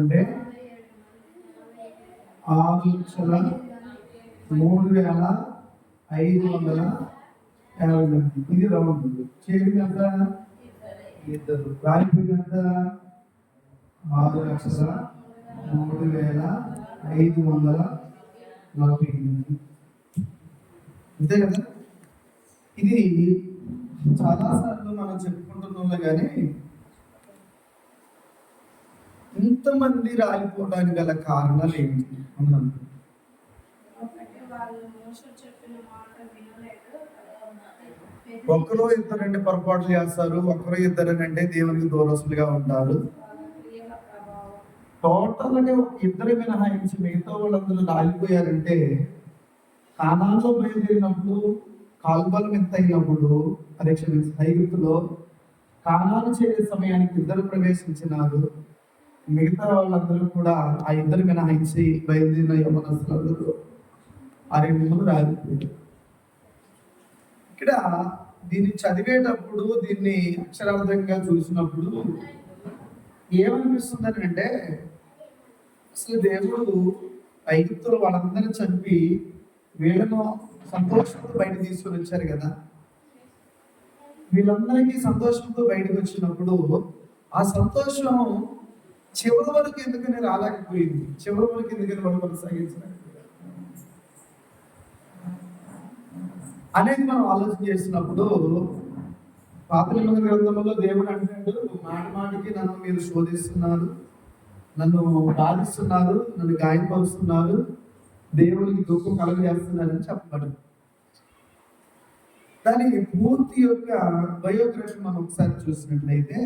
అంటే 6,03,550 మంది. ఇది రౌండ్. చేరింది ఎంత? ఇద్దరు. రాలిపోయినంత 6,03,540 మంది. అంతే కదా? ఇది చాలాసార్లు మనం చెప్పుకుంటున్నాం కానీ ఇంతమంది రాలిపోవడానికి గల కారణాలు ఏంటి అన్నాను. ఒకరు ఇద్దరంటే పొరపాటు చేస్తారు, ఒకరు ఇద్దరనంటే దేవునికి దూరస్తులుగా ఉంటారు. టోటల్గా ఇద్దరు మినహాయించి మిగతా వాళ్ళందరూ రాలిపోయారంటే కానాన్లో బయలుదేరినప్పుడు కాల్బలం ఎంత అయినప్పుడు ఐగుప్తులో కానాను చేరే సమయానికి ఇద్దరు ప్రవేశించినారు. మిగతా వాళ్ళందరూ కూడా ఆ ఇద్దరు మినహాయించి బయలుదేరిన యవ్వనస్తులందరూ 6 మంది రాలిపోయారు. ఇక్కడ దీన్ని చదివేటప్పుడు, దీన్ని అక్షరార్థంగా చూసినప్పుడు ఏమనిపిస్తుందని అంటే, అసలు దేవుడు ఐగుప్తులు వాళ్ళందరూ చంపి వీళ్ళను సంతోషంతో బయటకు తీసుకొని వచ్చారు కదా. వీళ్ళందరికీ సంతోషంతో బయటకు వచ్చినప్పుడు ఆ సంతోషం చివరి వరకు ఎందుకని రాలేకపోయింది, చివరి వరకు ఎందుకని వాళ్ళు కొనసాగించలేకపోయారు అనేది మనం ఆలోచన చేసినప్పుడు, పాత నిబంధన గ్రంథంలో దేవుడు అంటాడు, మాటి మాటికి నన్ను మీరు శోధిస్తున్నారు, నన్ను బాధిస్తున్నారు, నన్ను గాయపరుస్తున్నారు, దేవునికి దుఃఖం కలుగజేస్తున్నారని చెప్పబడింది. దాని పూర్తి యొక్క బయోగ్రఫీ మనం ఒకసారి చూసినట్లయితే,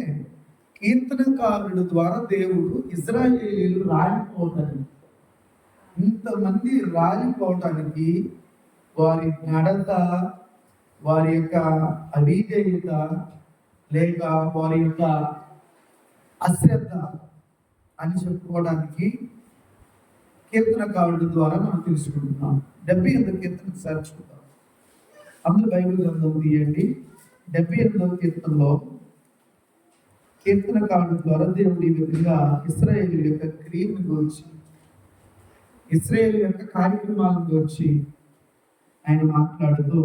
కీర్తనకారుడు ద్వారా దేవుడు ఇశ్రాయేలీయులు రాలిపోవటానికి, ఇంతమంది రాలిపోవటానికి వారి నడత, వారి యొక్క అవిధేయత లేక వారి యొక్క అశ్రద్ధ అని చెప్పుకోవడానికి కీర్తనకారుడు ద్వారా మనం తెలుసుకుంటున్నాం. 78వ కీర్తన చూద్దాం. అందరూ బైబిల్ గ్రంథం తీయండి. 78వ కీర్తనలో కీర్తనకారుడు ద్వారా దేవుడు ఈ విధంగా ఇశ్రాయేలు యొక్క క్రియను గురించి, ఇశ్రాయేలు యొక్క కార్యక్రమాలను గురించి ఆయన మాట్లాడుతూ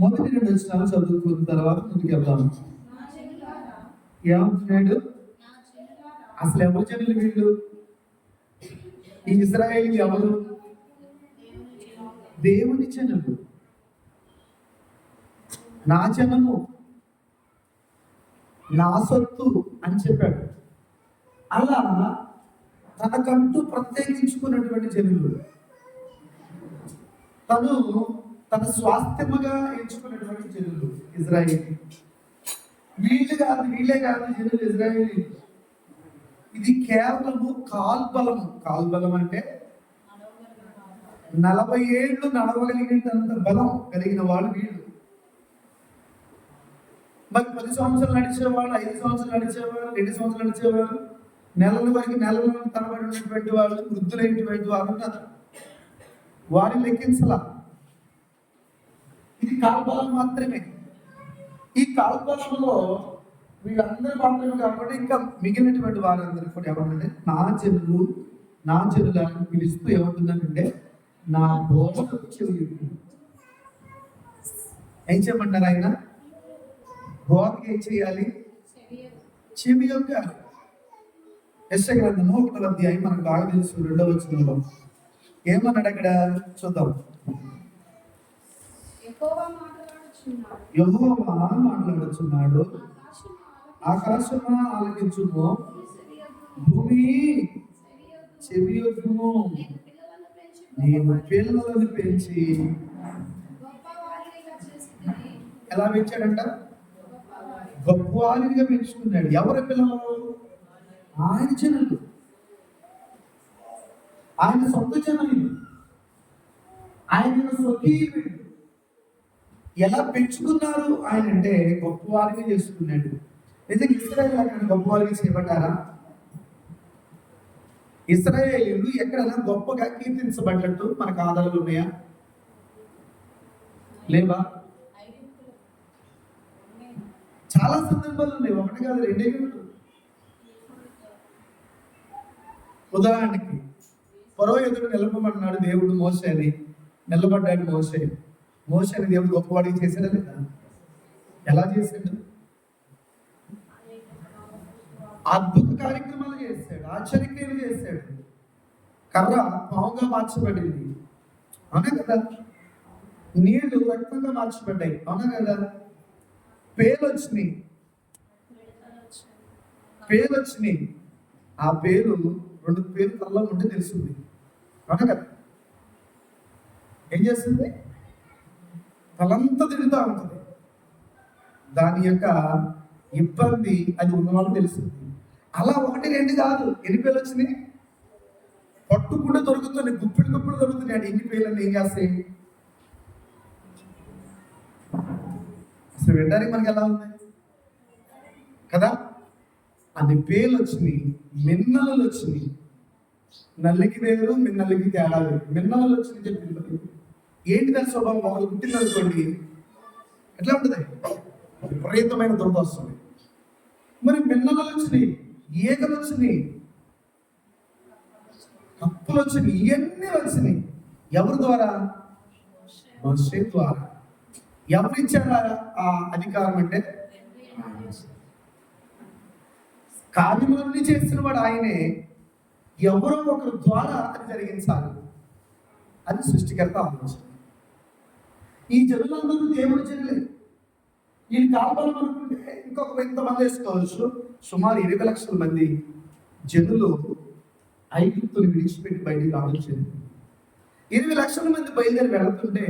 మొదటి 2 వచనాలు చదువుకున్న తర్వాత ముందుకు వెళ్దాము. ఏమంటున్నాడు? అసలు ఎవరు జనులు వీళ్ళు? ఈ ఇశ్రాయేలు ఎవరు? దేవుని జనులు, నా జనము, నా సొత్తు అని చెప్పాడు. అలా తనకంటూ ప్రత్యేకించుకున్నటువంటి జనులు, తను తన స్వాస్థ్యముగా ఎంచుకున్నటువంటి జనులు ఇజ్రాయేల్. వీళ్ళే కాదు జనులు ఇజ్రాయేల్. ఇది కేవలము కాల్బలము. కాల్బలం అంటే 40 ఏళ్ళు నడవగలిగినంత బలం కలిగిన వాళ్ళు వీళ్ళు. మరి 10 సంవత్సరాలు నడిచేవాళ్ళు, 5 సంవత్సరాలు నడిచేవాళ్ళు, 2 సంవత్సరాలు నడిచేవాళ్ళు, నెలల తరబడి ఉన్నటువంటి వాళ్ళు, వృద్ధులైనటువంటి వాళ్ళు ఉన్నారు. వారిని లెక్కించాల. ఇది కాల్బలం మాత్రమే. ఈ కాల్బలంలో వీళ్ళందరూ మాత్రమే కాబట్టి ఇంకా మిగిలినటువంటి వారందరూ కూడా ఏమంటే నా జనులను పిలుస్తూ ఏమంటుందంటే, నా బోధకు చెవి. ఏం చేయమంటారు ఆయన? బోధకు ఏం చేయాలి? చెవి యొక్క. యెషయా గ్రంథము 1వ అధ్యాయం మనకు బాగా తెలుసు 2వ వచనంలో ఏమన్నాడు అక్కడ చూద్దాం. యెహోవా మాట్లాడుచున్నాడు, ఆకాశమా ఆలకించుము, భూమి చెవియొగ్గుము. నేను పిల్లలను పెంచి ఎలా పెంచాడంట? గొప్పవారిగా పెంచుకున్నాడు. ఎవరి పిల్లలు? ఆయన జనులు, ఆయన సొంత జనులు, ఆయన స్వకీయులు. ఎలా పెంచుకున్నారు ఆయన అంటే గొప్పవారిగా చేసుకున్నాడు. నిజంగా ఇశ్రాయేలు అక్కడ గొప్పవారిగా చేయబడ్డారా? ఇశ్రాయేలీయులు ఎక్కడైనా గొప్పగా కీర్తించబడ్డట్టు మనకు ఆధారాలు ఉన్నాయా? లేవా? చాలా సందర్భాలు ఉన్నాయి. 1 కాదు 2 కాదు. ఉదాహరణకి ఫరో ఎదురు నిలబడమన్నాడు దేవుడు మోషేని. నిలబడ్డాడు మోషేని దేవుడు గొప్పవాడికి చేశాడా లేదా? ఎలా చేశాడు? అద్భుత కార్యక్రమాలు చేశాడు, ఆశ్చర్యక్రియలు చేశాడు. కర్ర పావుగా మార్చబడింది, అవునా కదా? నీళ్లు రక్తంగా మార్చబడ్డాయి, అవునా కదా? పేలు వచ్చినాయి. ఆ పేరు 2 పేరు తలలో ఉంటే తెలుస్తుంది, అవునా కదా? ఏం చేస్తుంది? తలంతా తిరుగుతూ ఉంటుంది. దాని యొక్క ఇబ్బంది అది ఉన్నవాళ్ళు తెలుస్తుంది. అలా 1, 2 కాదు, ఎన్ని పేర్లు వచ్చినాయి? పట్టుకుంటే దొరుకుతుంది, గుప్పిడి దొరుకుతుంది. అంటే ఎన్ని పేర్లను ఏం చేస్తాయి? అసలు వినడానికి మనకి ఎలా ఉంది కదా? అన్ని పేర్లు వచ్చినాయి, మిన్నలు వచ్చినాయి. నల్లికి వేరు మిన్నలికి తేడా వేరు. మిన్నలు వచ్చినాయి చెప్పింది. ఏంటి దాని స్వభావం? వాళ్ళు పుట్టిందనుకోండి ఎట్లా ఉంటుంది? విపరీతమైన దురద వస్తుంది. మరి మిన్నలు వచ్చినాయి, ఈగలు వచ్చినాయి, కప్పులు వచ్చినాయి, ఇవన్నీ వచ్చినాయి. ఎవరి ద్వారా? మోషే ద్వారా. ఎవరు ఇచ్చారా ఆ అధికారం? అంటే కార్యములన్నీ చేసిన వాడు ఆయనే. ఎవరో ఒకరి ద్వారా అది జరిగించాలి. అది సృష్టికర్త ఆలోచన. ఈ జనులందరూ దేవుడు జనులే. ఈ కాపాలం అనుకుంటే ఇంకొక ఎంతమంది వేసుకోవచ్చు. సుమారు 20 లక్షల మంది జనులు ఐగుప్తుని విడిచిపెట్టి బయటికి రావచ్చింది. 20 లక్షల మంది బయలుదేరి వెళుతుంటే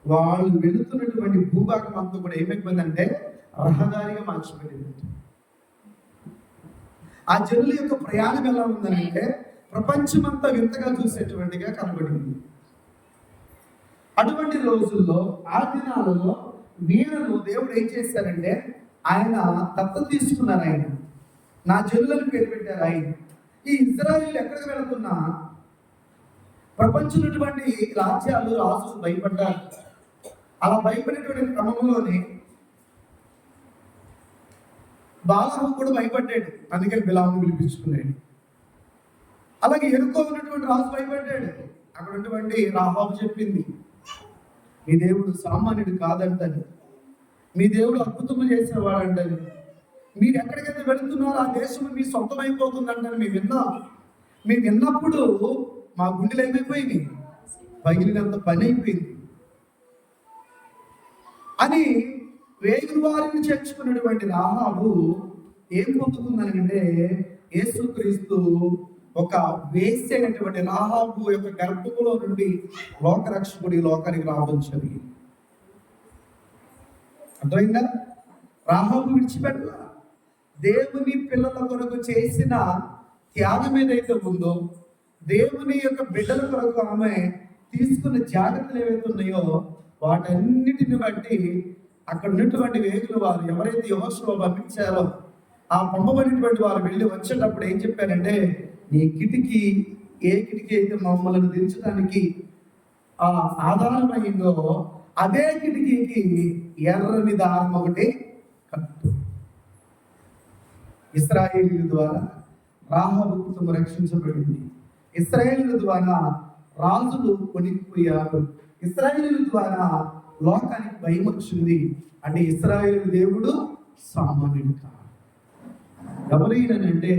వాళ్ళు వెళుతున్నటువంటి భూభాగం అంతా కూడా ఏమైపోయిందంటే రహదారిగా మార్చిపోయింది. ఆ జనుల యొక్క ప్రయాణం ఎలా ఉందనంటే ప్రపంచమంతా వింతగా చూసేటువంటిగా కనబడింది. అటువంటి రోజుల్లో, ఆ దినాలలో వీరులు దేవుడు ఏం చేశారంటే ఆయన దత్తత తీసుకున్నారు. ఆయన నా జనులను పేరు పెట్టారు. ఆయన ఈ ఇజ్రాయిల్ ఎక్కడికి వెళుతున్నా ప్రపంచంలోటువంటి రాజ్యాలు, రాజులు భయపడ్డారు. అలా భయపడేటువంటి క్రమంలోనే బాలాము కూడా భయపడ్డాడు, అందుకని బిలామును పిలిపించుకున్నాడు. అలాగే ఎరుకో ఉన్నటువంటి రాజు భయపడ్డాడు. అక్కడ ఉన్నటువంటి రాహాబు చెప్పింది, మీ దేవుడు సామాన్యుడు కాదంటని, మీ దేవుడు అద్భుతము చేసేవాడంటని, మీరు ఎక్కడికైతే వెళుతున్నారో ఆ దేశం మీ సొంతం అయిపోతుందంటని మేము విన్నప్పుడు మా గుండెలు ఏమైపోయింది? పగిలినంత పని అయిపోయింది అని వేగుల వారిని చేర్చుకున్నటువంటి రాహాబు ఏం పొందుతుందనంటే యేసుక్రీస్తు ఒక వేశ్య అయినటువంటి రాహాబు యొక్క గర్భములో నుండి లోకరక్షకుడి లోకానికి రావడం జరిగింది. అర్థమైందా? రాహాబు విడిచిపెట్టాల. దేవుని పిల్లల కొరకు చేసిన త్యాగం ఏదైతే ఉందో, దేవుని యొక్క బిడ్డల కొరకు ఆమె తీసుకున్న జాగ్రత్తలు ఏవైతే ఉన్నాయో వాటన్నిటిని బట్టి అక్కడ ఉన్నటువంటి వేగుల వారు ఎవరైతే యెహోషువ పంపించారో ఆ పంపబడినటువంటి వారు వెళ్ళి వచ్చేటప్పుడు ఏం చెప్పారంటే, నీ కిటికీ ఏ కిటికీ అయితే మమ్మల్ని దించడానికి ఆ ఆధారమైందో అదే కిటికీకి ఎర్రని దారం ఒకటి కట్టు. ఇశ్రాయేలీయుల ద్వారా రాహాబు కుటుంబం రక్షించబడింది. ఇశ్రాయేలీయుల ద్వారా రాజులు కొనిపోయారు. ఇశ్రాయేలీయుల ద్వారా లోకానికి భయం వచ్చింది. అంటే ఇశ్రాయేలు దేవుడు సామాన్యుడు కాదు. ఎవరైనానంటే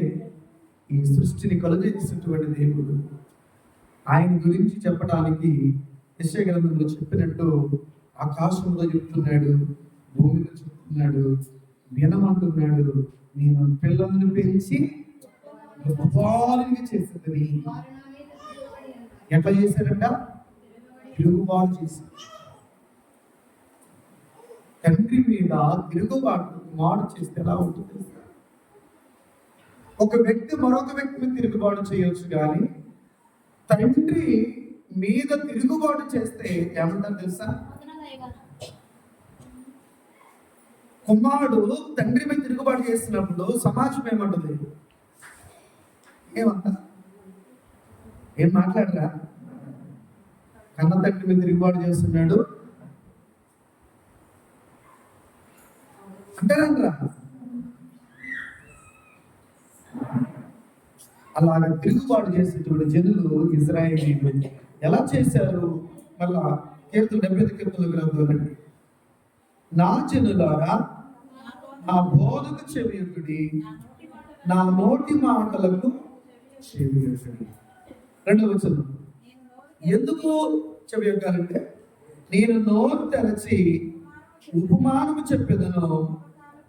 ఈ సృష్టిని కలుగజేసినటువంటి దేవుడు. ఆయన గురించి చెప్పడానికి యెషయా గ్రంథంలో చెప్పినట్టు ఆకాశంలో చెప్తున్నాడు, భూమిలో చెప్తున్నాడు, వినమంటున్నాడు, నేను పిల్లల్ని పెంచి గొప్పవారిని చేసేదని. ఎట్లా చేశారంట? తిరుగుబాటు చేశారు. తండ్రి మీద తిరుగుబాటు కుమారుడు చేస్తే ఎలా ఉంటుంది? ఒక వ్యక్తి మరొక వ్యక్తి మీద తిరుగుబాటు చేయొచ్చు, కానీ తండ్రి మీద తిరుగుబాటు చేస్తే ఏమంటారు తెలుసా? కుమారుడు తండ్రి మీద తిరుగుబాటు చేసినప్పుడు సమాజం ఏమంటుంది? ఏమంట? ఏం మాట్లాడరా? కన్న తండ్రి మీద తిరుగుబాటు చేస్తున్నాడు అంటారంటరా? అలాగ తిరుగుబాటు చేసేటువంటి జనులు ఇజ్రాయేలీలు ఎలా చేశారు? మళ్ళా కీర్తన 75 కీర్తన గ్రంథంలో, నా జనులారా నా బోధకు చెవియొక్కుడి, నా నోటి మాటలకు చెవియొక్కుడి. రెండవ వచనం, ఎందుకు చెవియొక్కాలంటే, నేను నోరు తెరచి ఉపమానము చెప్పేదను,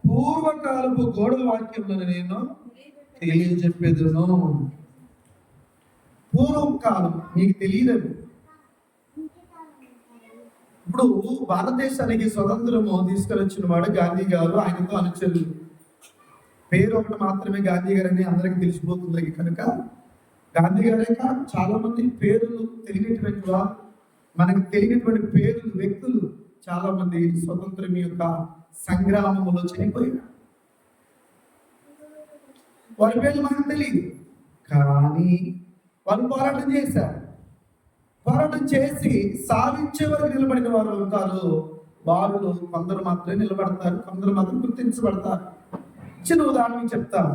పూర్వకాలపు గోడ వాక్యములను నేను తెలియజెప్పేదను. పూర్వం కాలం మీకు తెలియదు. ఇప్పుడు భారతదేశానికి స్వతంత్రము తీసుకువచ్చిన వాడు గాంధీ గారు, ఆయనతో అనుచరులు. పేరు ఒకటి మాత్రమే గాంధీ గారు అని అందరికి తెలిసిపోతుంది కనుక గాంధీ గారే కాదు, చాలా మంది పేర్లు తెలియనటువంటి వారు, మనకు తెలియనటువంటి పేర్లు, వ్యక్తులు చాలా మంది స్వతంత్రం యొక్క సంగ్రామంలో చనిపోయారు. వారి పేర్లు మనకు తెలియదు, కానీ వాళ్ళు పోరాటం చేశారు. పోరాటం చేసి సాధించే వరకు నిలబడిన వారు ఉంటారు. వారిలో కొందరు మాత్రమే నిలబడతారు, కొందరు మాత్రం గుర్తించబడతారు. చిన్న ఉదాహరణ చెప్తాను.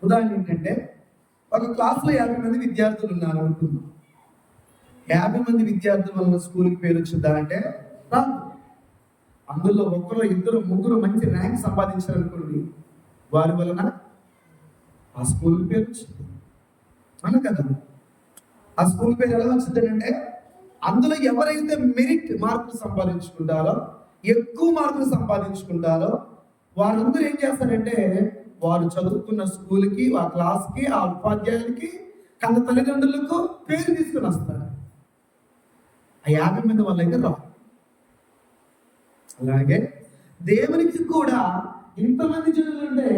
ఉదాహరణ ఏంటంటే, ఒక క్లాసులో 50 మంది విద్యార్థులు ఉన్నారు అనుకుందాం. 50 మంది విద్యార్థుల వల్ల స్కూల్కి పేరు వచ్చిందా అంటే రాదు. అందులో ఒకరు, ఇద్దరు, ముగ్గురు మంచి ర్యాంక్ సంపాదించారనుకోండి, వారి వలన ఆ స్కూల్కి పేరు వచ్చింది. అన్న కదా, ఆ స్కూల్ పేరు ఎలా వచ్చిందంటే, అందులో ఎవరైతే మెరిట్ మార్కులు సంపాదించుకుంటారో, ఎక్కువ మార్కులు సంపాదించుకుంటారో, వారందరూ ఏం చేస్తారంటే, వారు చదువుకున్న స్కూల్కి, ఆ క్లాస్కి, ఆ ఉపాధ్యాయులకి, కన్న తల్లిదండ్రులకు పేరు తీసుకుని వస్తారు. ఆ 50 మంది వల్ల అయితే రావు. అలాగే దేవునికి కూడా ఇంతమంది జనులు ఉంటే,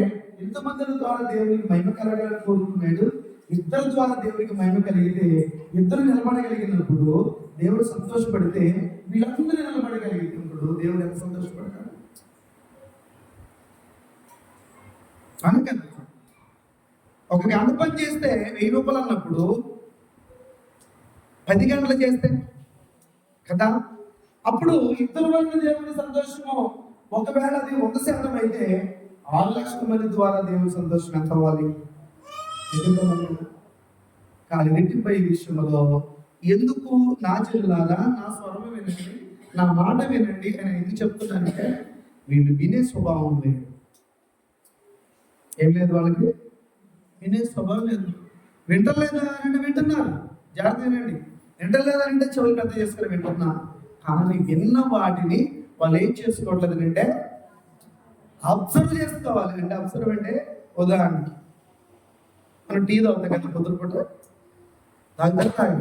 ఇంతమంది ద్వారా దేవునికి మహిమ కలగాలని కోరుకున్నాడు. ఇద్దరు ద్వారా దేవునికి మహిమ కలిగితే, ఇద్దరు నిలబడగలిగినప్పుడు దేవుడు సంతోషపడితే, వీళ్ళందరూ నిలబడగలిగినప్పుడు దేవుడు ఎంత సంతోషపడతాడు? అనుకన్నా ఒక గంట పని చేస్తే 1000 రూపాయలు అన్నప్పుడు 10 గంటలు చేస్తే కదా, అప్పుడు ఇద్దరు వల్ల దేవుని సంతోషము. ఒకవేళ అది 100% అయితే 6 లక్షల మంది ద్వారా దేవుని సంతోషం ఎంత అవ్వాలి? కానీ రెట్టింపై విషయంలో ఎందుకు నా జనులారా నా స్వరం వినండి, నా మాట వినండి అని ఎందుకు చెప్తున్నానంటే, వీళ్ళు వినే స్వభావం లేదు. ఏం లేదు, వాళ్ళకి వినే స్వభావం లేదు. వింటలేదా అంటే వింటున్నారు, జాగ్రత్త వినండి. వింటలేదా అంటే చెవులు పెద్ద చేసుకుని వింటున్నారు. కానీ విన్న వాటిని వాళ్ళు ఏం చేసుకోవట్లేదు అంటే అబ్జర్వ్ చేసుకోవాలి. అంటే అబ్జర్వ్ అంటే, ఉదాహరణకి మనం టీ తాగుతాం కదా, పొద్దుపూట తాగుతాం.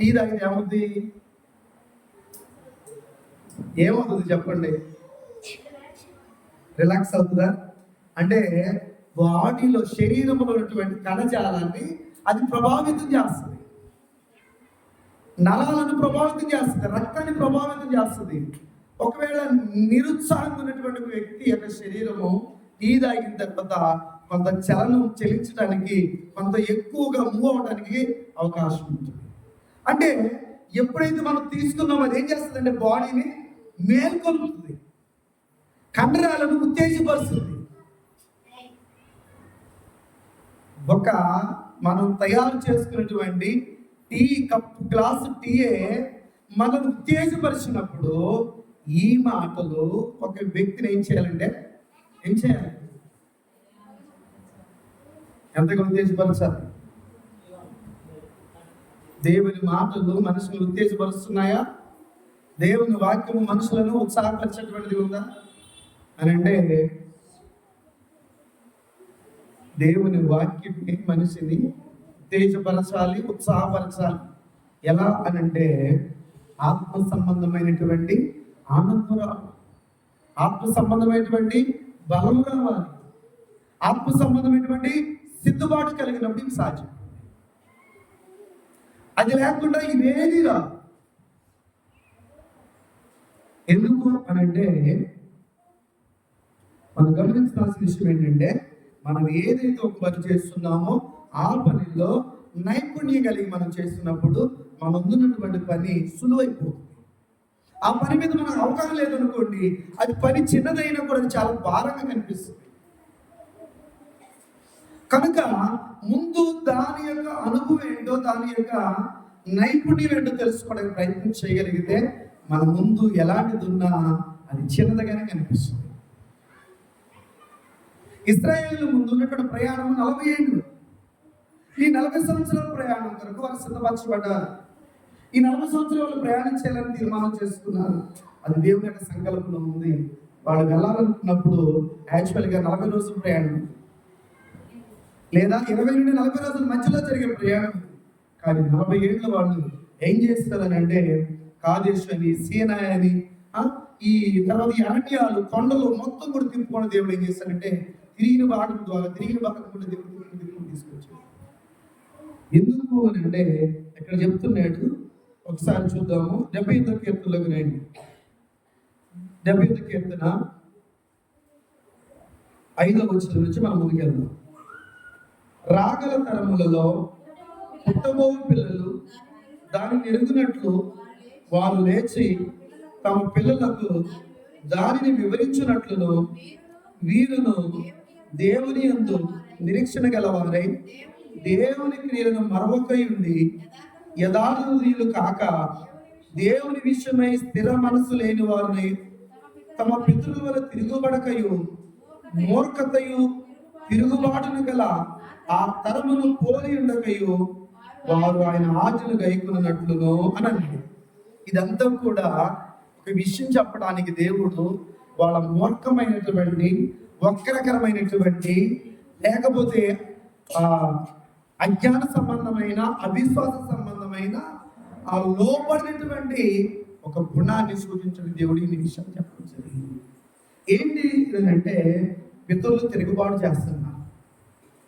టీ తాగితే ఏమవుతుంది? ఏమవుతుంది చెప్పండి? రిలాక్స్ అవుతుందా? అంటే బాడీలో, శరీరంలో ఉన్నటువంటి కణజాలాన్ని అది ప్రభావితం చేస్తుంది, నరాలను ప్రభావితం చేస్తుంది, రక్తాన్ని ప్రభావితం చేస్తుంది. ఒకవేళ నిరుత్సాహంగా ఉన్నటువంటి వ్యక్తి యొక్క శరీరము టీ తాగిన తర్వాత కొంత చలనం చెల్లించడానికి, కొంత ఎక్కువగా మూవ్ అవడానికి అవకాశం ఉంటుంది. అంటే ఎప్పుడైతే మనం తీసుకున్నామో అది ఏం చేస్తుందంటే బాడీని మేల్కొల్పుతుంది, కండరాలను ఉత్తేజపరుస్తుంది. ఒక మనం తయారు చేసుకున్నటువంటి టీ కప్పు, గ్లాసు టీయే మనం ఉత్తేజపరిచినప్పుడు, ఈ మాటలు ఒక వ్యక్తిని ఏం చేయాలంటే ఏం చేయాలి? ఎంతగా ఉత్తేజపరచాలి? దేవుని మాటలు మనుషులను ఉత్తేజపరుస్తున్నాయా? దేవుని వాక్యము మనుషులను ఉత్సాహపరిచేటువంటిది ఉందా అని అంటే, దేవుని వాక్యం మనిషిని ఉత్తేజపరచాలి, ఉత్సాహపరచాలి. ఎలా అని అంటే, ఆత్మ సంబంధమైనటువంటి ఆనందం రావాలి, ఆత్మ సంబంధమైనటువంటి బలం రావాలి, ఆత్మ సంబంధమైనటువంటి సిద్ధుబాటు కలిగినప్పుడు ఇది సాధ్యం. అది లేకుండా ఇవేది రాదు. ఎందుకు అని అంటే, మనం గమనించాల్సిన విషయం ఏంటంటే, మనం ఏదైతే ఒక పని చేస్తున్నామో ఆ పనిలో నైపుణ్యం కలిగి మనం చేస్తున్నప్పుడు మన ముందున్నటువంటి పని సులువైపోతుంది. ఆ పని మీద మనకు అవగాహన లేదనుకోండి, అది పని చిన్నదైనా కూడా చాలా భారంగా కనిపిస్తుంది. కనుక ముందు దాని యొక్క అనుభవం ఏంటో, దాని యొక్క నైపుణ్యం ఏంటో తెలుసుకోవడానికి ప్రయత్నం చేయగలిగితే మన ముందు ఎలాంటిది ఉన్నా అది చిన్నదిగానే కనిపిస్తుంది. ఇశ్రాయేలు ముందు ఉన్నటువంటి ప్రయాణం 40 ఏళ్ళు. ఈ 40 సంవత్సరాల ప్రయాణం కొరకు వారు సిద్ధపరచబడ్డారు. ఈ 40 సంవత్సరాలు వాళ్ళు ప్రయాణం చేయాలని తీర్మానం చేసుకున్నారు. అది దేవుని యొక్క సంకల్పంలో ఉంది. వాళ్ళు వెళ్ళాలనుకున్నప్పుడు యాక్చువల్గా 40 రోజుల ప్రయాణం, లేదా 20 నుండి 40 రోజుల మధ్యలో జరిగే ప్రయాణం. కానీ 40 ఏళ్ళ వాళ్ళు ఏం చేస్తారని అంటే, కాదేశ్ అని, సీనా అని, ఈ తర్వాత ఈ అరణ్యాలు, కొండలు మొత్తం కూడా తిప్పుకొని దేవుడు ఏం చేస్తారంటే తిరిగిన భాగం కూడా దేవుడు తీసుకొచ్చాడు. ఎందుకు అని అంటే ఇక్కడ చెప్తున్నాడు, ఒకసారి చూద్దాము. 75వ కీర్తనలోకి రండి. 75వ కీర్తన 5వ వచనం నుంచి మనం ముందుకెళ్దాం. రాగల తరములలో పుట్టబోవు పిల్లలు దానిని ఎరుగునట్లు వారు లేచి తమ పిల్లలకు దానిని వివరించినట్లును వీరును దేవుని యందు నిరీక్షణ గలవారై దేవుని క్రియలను మరొకై ఉండి యథార్థులు కాక దేవుని విషయమై స్థిర మనసు లేని వారిని తమ పితరుల వల్ల తిరుగుబడకయు మూర్ఖతయు తిరుగుబాటును గల ఆ తరమును పోలి ఉండకయు వారు ఆయన ఆజ్ఞలు గైకొనున్నట్లును అని అన్నాడు. ఇదంతా కూడా ఒక విషయం చెప్పడానికి దేవుడు వాళ్ళ మూర్ఖమైనటువంటి, వక్రకరమైనటువంటి, లేకపోతే అజ్ఞాన సంబంధమైన, అవిశ్వాస సంబంధమైన ఆ లోపడినటువంటి ఒక గుణాన్ని సూచించిన దేవుడు ఈ విషయం చెప్పడం జరిగింది. ఏంటి అంటే, పితరులు తిరుగుబాటు చేస్తున్నారు.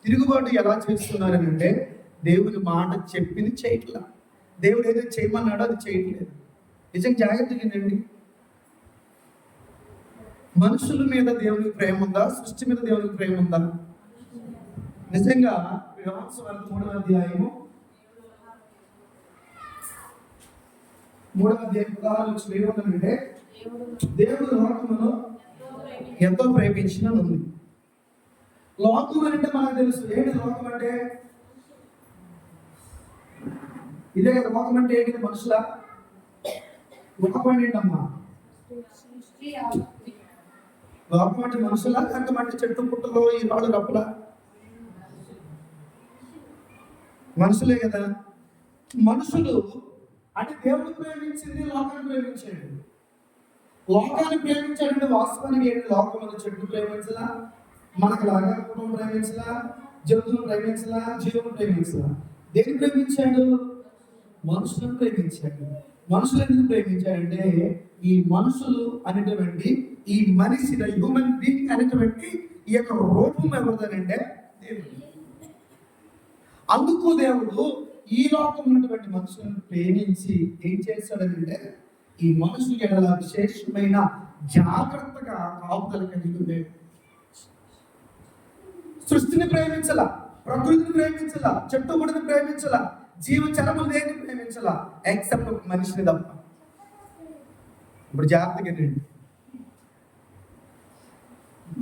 తిరుగుబాటు ఎలా చేస్తున్నారని అంటే, దేవుని మాట చెప్పింది చేయట్లా. దేవుడు ఏదైతే చేయమన్నాడో అది చేయట్లేదు. నిజంగా జాగ్రత్తగా వినండి. మనుషుల మీద దేవునికి ప్రేమ ఉందా? సృష్టి మీద దేవునికి ప్రేమ ఉందా? నిజంగా యోహాను సువార్త 3వ అధ్యాయము 16 ఏముందంటే, దేవుడు లోకమును ఎంతో ప్రేమించిన ఉంది. లోకం అంటే మనకు తెలుసు. ఏంటి లోకం అంటే? ఇదే కదా లోకం అంటే. ఏంటి? మనుషుల లోకం అంటే ఏంటమ్మా? లోకం అంటే మనుషుల, అంటే చెట్టు పుట్టలో ఈ రాళ్ళు రప్పల మనుషులే కదా. మనుషులు అంటే దేవుడు ప్రేమించింది, లోకాన్ని ప్రేమించాడు. లోకాన్ని ప్రేమించాడంటే వాస్తవానికి ఏంటి? లోకంలో చెట్టు ప్రేమించలా, మనకు లాగా కుటుంబం ప్రేమించలా, జంతువులు ప్రేమించలా, జీవులు ప్రేమించలా. దేన్ని ప్రేమించాడు? మనుషులను ప్రేమించాడు. మనుషులు ఎందుకు ప్రేమించాడంటే, ఈ మనుషులు అనేటువంటి, ఈ మనిషి హ్యూమన్ బీయింగ్ అనేటువంటి ఈ యొక్క రూపం ఎవరిదనంటే దేవుడు. అందుకు దేవుడు ఈ లోకం ఉన్నటువంటి మనుషులను ప్రేమించి ఏం చేశాడనంటే, ఈ మనుషులు ఎడల విశేషమైన జాగ్రత్తగా కాపుదల కలిగి ఉండే. సృష్టిని ప్రేమించలా, ప్రకృతిని ప్రేమించలా, చెట్టుబడిని ప్రేమించలా, జీవచరములు దేన్ని ప్రేమించలా, ఎక్సెప్ట్ మనిషిని తప్ప. ఇప్పుడు జాగ్రత్తగా ఏంటండి,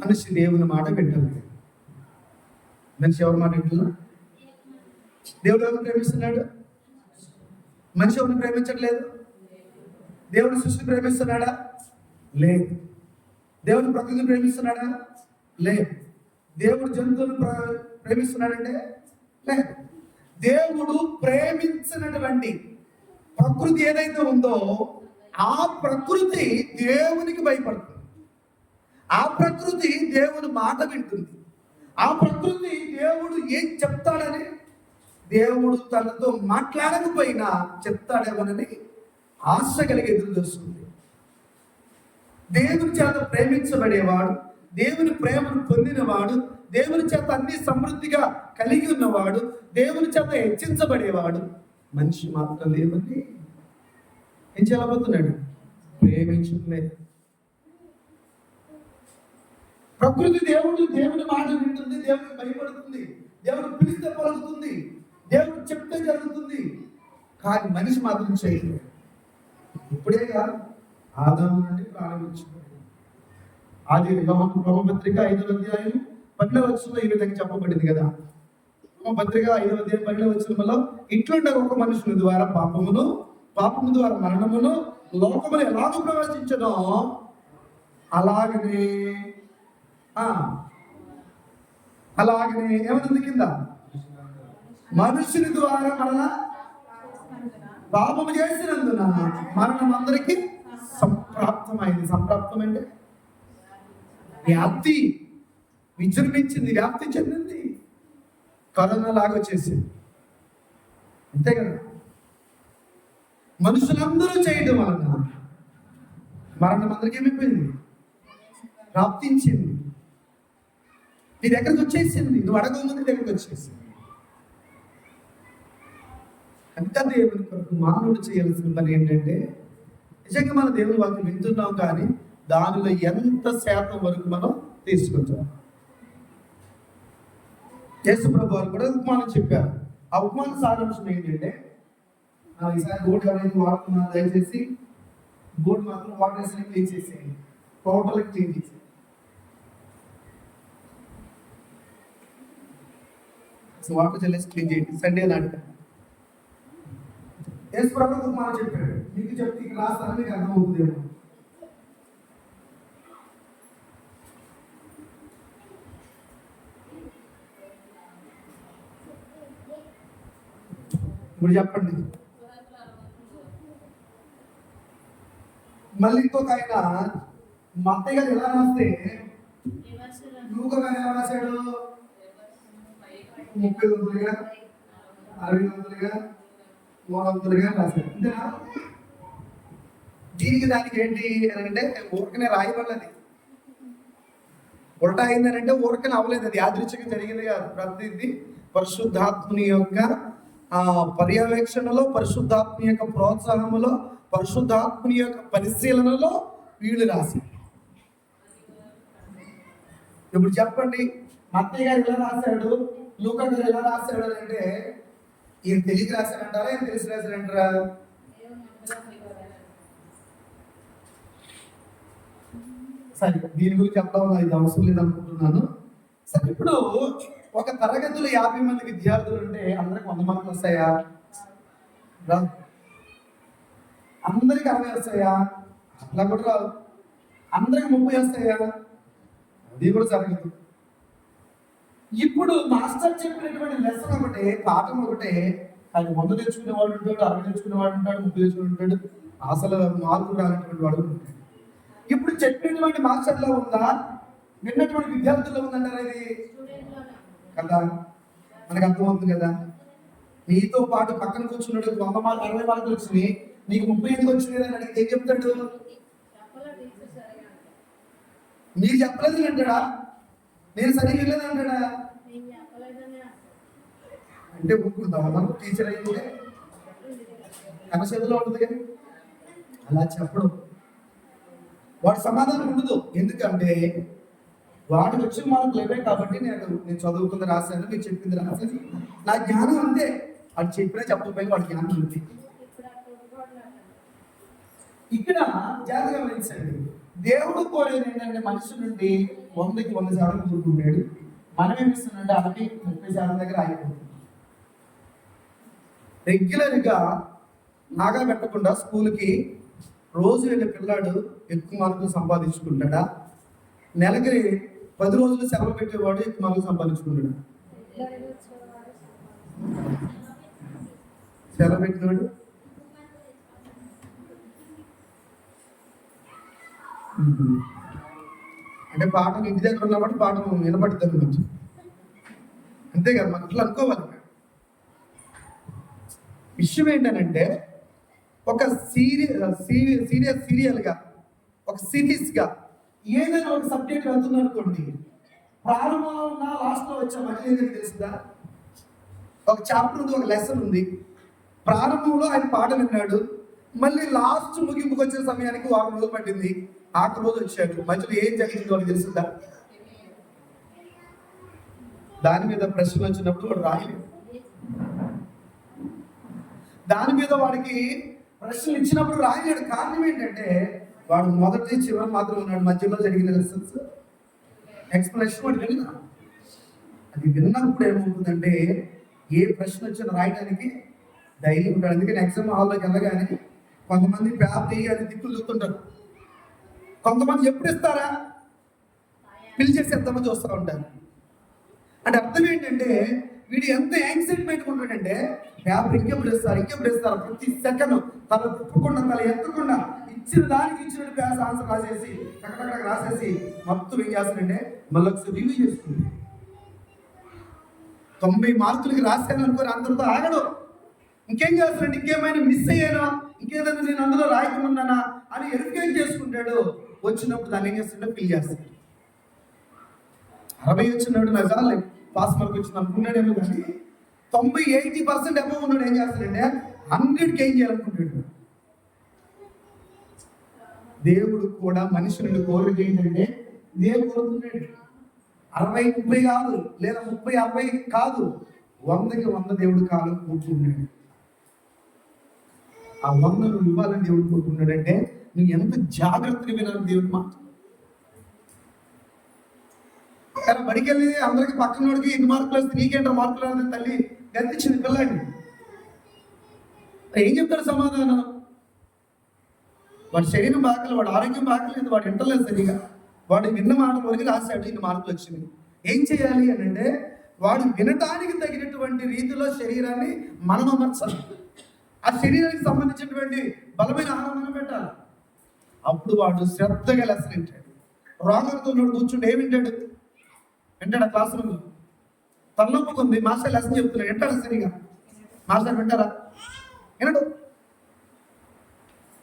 మనిషి దేవుని మాట వింటాడు. మనిషి ఎవరి మాట వింటున్నా? దేవుడు ఎవరిని ప్రేమిస్తున్నాడు? మనిషి ఎవరిని ప్రేమించట్లేదు. దేవుడు సృష్టిని ప్రేమిస్తున్నాడా? లేదు. దేవుడు ప్రకృతిని ప్రేమిస్తున్నాడా? లేదు. దేవుడు జంతువులను ప్రేమిస్తున్నాడంటే లేదు. దేవుడు ప్రేమించినటువంటి ప్రకృతి ఏదైతే ఉందో ఆ ప్రకృతి దేవునికి భయపడుతుంది. ఆ ప్రకృతి దేవుని మాట వింటుంది. ఆ ప్రకృతి దేవుడు ఏం చెప్తాడని, దేవుడు తనతో మాట్లాడకపోయినా చెప్తాడేమోనని ఆశ కలిగి ఎదురు చూస్తుంది. దేవుని చేత ప్రేమించబడేవాడు, దేవుని ప్రేమను పొందినవాడు, దేవుని చేత అన్ని సమృద్ధిగా కలిగి ఉన్నవాడు, దేవుని చేత హెచ్చించబడేవాడు మనిషి మాత్రం లేదని ఏం చేయలేకపోతున్నాడు? ప్రేమించలేదు. ప్రకృతి దేవుని మాట వింటుంది, దేవునికి భయపడుతుంది, దేవుడు పిలిస్తే పలుకుతుంది, దేవుడు చెప్తే జరుగుతుంది. కానీ మనిషి మాత్రం చేయలేదు. ఇప్పుడే కాదు, ఆదాము నుండి ప్రారంభించుకోండి. ఆది రోమపత్రిక 5వ అధ్యాయం 12వ వచనంలో ఈ విధంగా చెప్పబడింది కదా, పత్రిక 5:12 ఇట్లుండే ఒక మనుషుని ద్వారా పాపము ద్వారా మరణమును లోకములు ఎలాగో ప్రవేశించదో అలాగనే ఏమనుంది కింద, మనుషుని ద్వారా మరలా పాపము చేసినందున మరణం అందరికీ సంప్రాప్తమైంది. సంప్రాప్తం అంటే వ్యాప్తి, విజృంభించింది, వ్యాప్తి చెందింది, కరోనా లాగా వచ్చేసింది. అంతే కదా, మనుషులందరూ చేయడం వలన మరణం అందరికీ ఏమైపోయింది, ప్రాప్తించింది, నీ దగ్గరకు వచ్చేసింది, నువ్వు అడగముందు దగ్గరకు వచ్చేసింది. అంత దేవుని కొరకు మానవుడు చేయాల్సిన పని ఏంటంటే, నిజంగా మన దేవుని వాక్యం వింటున్నాం కానీ దానిలో ఎంత శాతం వరకు మనం తీసుకుంటాం. యేసు ప్రభు వారు కూడా ఉపమానం చెప్పారు. ఆ ఉపమాన సారాంశం ఏంటంటే, ఈసారి బోర్డు అనేది వాడుతున్నా, దయచేసి బోర్డు మాత్రం వాటర్ వేసి క్లీన్ చేసేయండి, టోటల్ క్లీన్ చేసేయండి. వాటర్ చల్లేసి క్లీన్ చేయండి. సండే నాటి యేసు ప్రభు ఉపమానం చెప్పాడు. మీకు చెప్తే ఇక్కడ రాస్తాను, మీకు అర్థమవుతుందేమో. ఇప్పుడు చెప్పండి. మళ్ళీ ఇంకొక ఆయన మత్తయి గారు ఎలా రాస్తే లూకా గారు ఎలా రాశాడు, 30 వంతులుగా 60 వంతులుగా 300 వంతులుగా రాశాడు. అంతేనా? దీనికి దానికి ఏంటి అని అంటే ఊరికనే రాయబడలేదు, ఉల్టా అయిందని అంటే ఊరికనే అవ్వలేదు, అది యాదృచ్ఛికంగా జరిగింది కాదు. ప్రతిదీ పరిశుద్ధాత్ముని యొక్క పర్యవేక్షణలో, పరిశుద్ధాత్మ యొక్క ప్రోత్సాహములో, పరిశుద్ధాత్ముని యొక్క పరిశీలనలో వీళ్ళు రాసి. ఇప్పుడు చెప్పండి, మత్తయి గారు ఎలా రాశాడు, లూకా గారు ఎలా రాశాడు అంటే ఈయన తెలియక రాశాడంటారా, ఈయన తెలిసి రాశాడంటారా? సరే, దీని గురించి చెప్తామని ఇది అవసరం లేదనుకుంటున్నాను. సరే, ఇప్పుడు ఒక తరగతిలో 50 మంది విద్యార్థులు ఉంటే అందరికి 100 మార్కులు వస్తాయా? అందరికి 60 వస్తాయా? అట్లా కూడా రావు. అందరికి 30 వస్తాయా? అది కూడా జరగదు. ఇప్పుడు మాస్టర్ చెప్పినటువంటి లెసన్ ఒకటే, పాఠం ఒకటే, అది 100 తెచ్చుకునే వాడు ఉంటాడు, 60 తెచ్చుకునే వాడు ఉంటాడు, 30 తెచ్చుకునే ఉంటాడు, అసలు మార్కులు రానటువంటి వాడు ఉంటాడు. ఇప్పుడు చెప్పినటువంటి మాస్టర్లో ఉందా, విన్నటువంటి విద్యార్థుల్లో ఉందంటారా? ఇది కదా, మనకు అర్థమవుతుంది కదా. నీతో పాటు పక్కన కూర్చున్నాడు 100 మార్కులు 60 మార్కులు వచ్చినాయి, నీకు 30 ఎందుకు వచ్చినాయి అని అడిగితే ఏం చెప్తాడు? నీకు చెప్పలేదు అంటాడా, నేను సరిగ్గా వెళ్ళలేదు అంటాడా? అంటే ఊరుకుందామా మనం? టీచర్ అయితే తన చేతిలో ఉంటుంది కానీ అలా చెప్పడం, వాడు సమాధానం ఉండదు. ఎందుకంటే వాడికి వచ్చిన మార్కులు లేవే కాబట్టి నేను చదువుకుంది రాశాను, మీరు చెప్పింది రాశాను, నా జ్ఞానం అంతే. అది చెప్పినా చెప్పకపోయినా వాడి జ్ఞానం ఉంది. ఇక్కడ జాగ్రత్తగా గమనించండి, దేవుడు కోరేది ఏంటంటే మనిషి నుండి 100కి 100% కూరుకుంటాడు. మనం ఏమిస్తున్నాడు, అలాంటి 30% దగ్గర ఆగిపోతుంది. రెగ్యులర్గా నాగా పెట్టకుండా స్కూల్కి రోజు వెళ్ళే పిల్లాడు ఎక్కువ మార్కులు సంపాదించుకుంటాడా? నెలకి 10 రోజులు సెలవు పెట్టేవాడు ఎక్కువ మార్కులు సంపాదించుకుంటాడా? సెలవు పెట్టినవాడు అంటే పాఠం ఇంటి దగ్గర ఉన్నప్పుడు పాఠం వినపడుతుంది కొంచెం, అంతే కదా, మనం ఇట్లా అనుకోవాలి. విషయం ఏంటంటే ఒక సీరియల్గా ఒక సిరీస్గా ఏదైనా ఒక సబ్జెక్ట్ వెళ్తుంది అనుకోండి, ప్రారంభంలో ఉన్న లాస్ట్లో వచ్చే మధ్య ఏదైనా తెలుస్తుందా? ఒక చాప్టర్ ఉంది, ఒక లెసన్ ఉంది. ప్రారంభంలో ఆయన పాట విన్నాడు, మళ్ళీ లాస్ట్ ముగింపుకి వచ్చే సమయానికి 1 రోజులు పట్టింది, ఆఖరి రోజు వచ్చాడు, మధ్యలో ఏం జరిగిందో వాడు తెలుస్తుందా? దాని మీద ప్రశ్నలు వచ్చినప్పుడు వాడు రాయలేదు. దాని మీద వాడికి ప్రశ్నలు ఇచ్చినప్పుడు రాయలేడు. కారణం ఏంటంటే వాడు మొదటి చివరి మాత్రం ఉన్నాడు, మధ్యలో జరిగిన లెసన్స్ ఎక్స్ప్లెనేషన్ వాడు విన్నా. అది విన్నప్పుడు ఏమవుతుందంటే ఏ ప్రశ్న వచ్చినా రాయడానికి ధైర్యం ఉంటాడు. అందుకని ఎగ్జామ్ హాల్లోకి వెళ్ళగానే కొంతమంది పేపర్ అని దిక్కులు చూస్తుంటారు, కొంతమంది ఎప్పుడు ఇస్తారా పిలిచేసి ఎంతమంది చూస్తూ ఉంటారు. అంటే అర్థం ఏంటంటే వీడు ఎంత ఎక్సైట్మెంట్ ఉంటాడంటే పేపర్ ఇంకెప్పుడు ఇస్తారు ప్రతి సెకండ్ తల తిప్పకుండా తల ఎత్తకుండా ఇచ్చిన దానికి ఇచ్చినట్టు పేపర్ ఆన్సర్ రాసేసి అక్కడక్కడ రాసేసి మొత్తం ఏం చేస్తాడంటే మళ్ళీ ఒకసారి రివ్యూ చేసుకుంది. 90 మార్కులకి రాశాను అనుకోని అందరితో ఆగడు. ఇంకేం చేస్తాడంటే ఇంకేమైనా మిస్ అయ్యానా, ఇంకేదైనా నేను అందులో రాయకున్నానా అని వెరిఫై చేసుకుంటాడు. వచ్చినప్పుడు దాన్ని ఏం చేస్తాడంటే ఫిల్ చేస్తాడు. 60 వచ్చినాడు నా చాలా పాస్ మార్క్ వచ్చింది అనుకున్నాడేమో, కానీ 90-80% అబౌవ్ ఉన్నాడు ఏం చేస్తాడంటే 100కి ఏం చేయాలనుకుంటాడు. దేవుడు కూడా మనుషులను కోరిక ఏంటంటే దేవుడు కోరుతున్నాడు 60-30 కాదు, లేదా 30-60 కాదు, 100కి 100 దేవుడు కాలం కోరుతున్నాడు. ఆ 100 నువ్వు ఇవ్వాలని దేవుడు కోరుకున్నాడంటే నువ్వు ఎంత జాగ్రత్తగా వినాలి దేవుడి మాట. కానీ బడికి వెళ్ళి అందరికి పక్కనోడికి 2 మార్కులు వస్తే నీకేంటో మార్కులు రాదని తల్లి గర్తించింది పిల్లాడిని. ఏం చెప్తాడు సమాధానం? వాడి శరీరం బాగలేదు, వాడు ఆరోగ్యం బాగలేదు, వాడు వింటలేదు సరిగా, వాడు విన్న మాట వరకు రాశాడు 2 మార్కులు వచ్చింది. ఏం చేయాలి అని అంటే వాడు వినటానికి తగినటువంటి రీతిలో శరీరాన్ని మనం అమర్చాలి. ఆ శరీరానికి సంబంధించినటువంటి బలమైన ఆహారం పెట్టాలి. అప్పుడు వాడు శ్రద్ధగా లెసన్ వింటాడు. రోగంతో ఉన్నాడు కూర్చుంటే ఏమి వింటాడు? వింటాడు. క్లాస్ రూమ్లో తలనొప్పుకుంది, మాస్టర్ లెసన్ చెప్తున్నాడు, వింటాడు సరిగా? మాస్టర్ వింటారా? వినడు.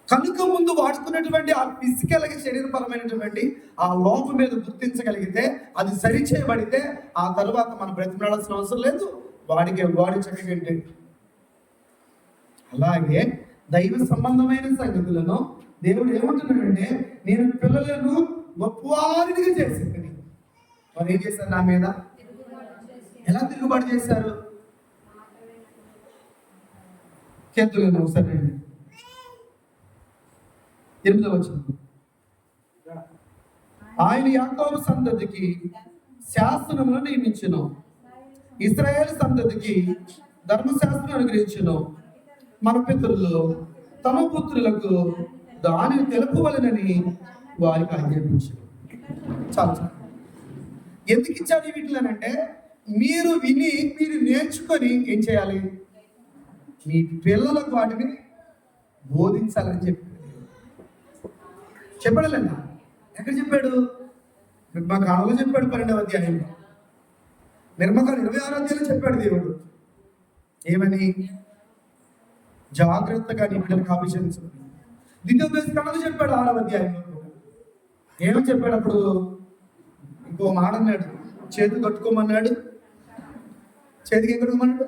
కనుక ముందు వాడుతున్నటువంటి ఆ ఫిజికల్గా శరీరపరమైనటువంటి ఆ లోపం మీద గుర్తించగలిగితే, అది సరి చేయబడితే ఆ తరువాత మనం బ్రతిమలాడాల్సిన అవసరం లేదు. వాడి చక్కగా ఏంటంటే అలాగే దైవ సంబంధమైన సంగతులను దేవుడు ఏమంటున్నాడంటే నేను పిల్లలను గొప్పవారిగా చేసింది. వారు ఏం చేశారు? నా మీద ఎలా తిరుగుబాటు చేశారు? చేతులను ఒకసారి 8వ వచనం, ఆయన యాకోబు సంతతికి శాసనములను నియమించును, ఇశ్రాయేలు సంతతికి ధర్మశాస్త్రం అనుగ్రహించును, మన పితరులు తమ పుత్రులకు దానిని తెలుపవలెనని వారికి ఆజ్ఞాపించును. చాలా ఎందుకు ఇచ్చాడు వీటిలోనంటే మీరు విని మీరు నేర్చుకొని ఏం చేయాలి? మీ పిల్లలకు వాటిని బోధించాలని చెప్పాడలేనా? ఎక్కడ చెప్పాడు? నిర్మకాండలో చెప్పాడు 12వ అధ్యాయంలో. నిర్మకాండ 26వ అధ్యాయంలో చెప్పాడు దేవుడు ఏమని? జాగ్రత్తగా నీ పిల్లలకు అభిషేకించు. ద్వితీయోపదేశకాండలో చెప్పాడు 6వ అధ్యాయంలో. ఏమని చెప్పాడు అప్పుడు? ఇంకో మాట అన్నాడు, చేతి కట్టుకోమన్నాడు. చేతికి ఏం కట్టుకోమన్నాడు?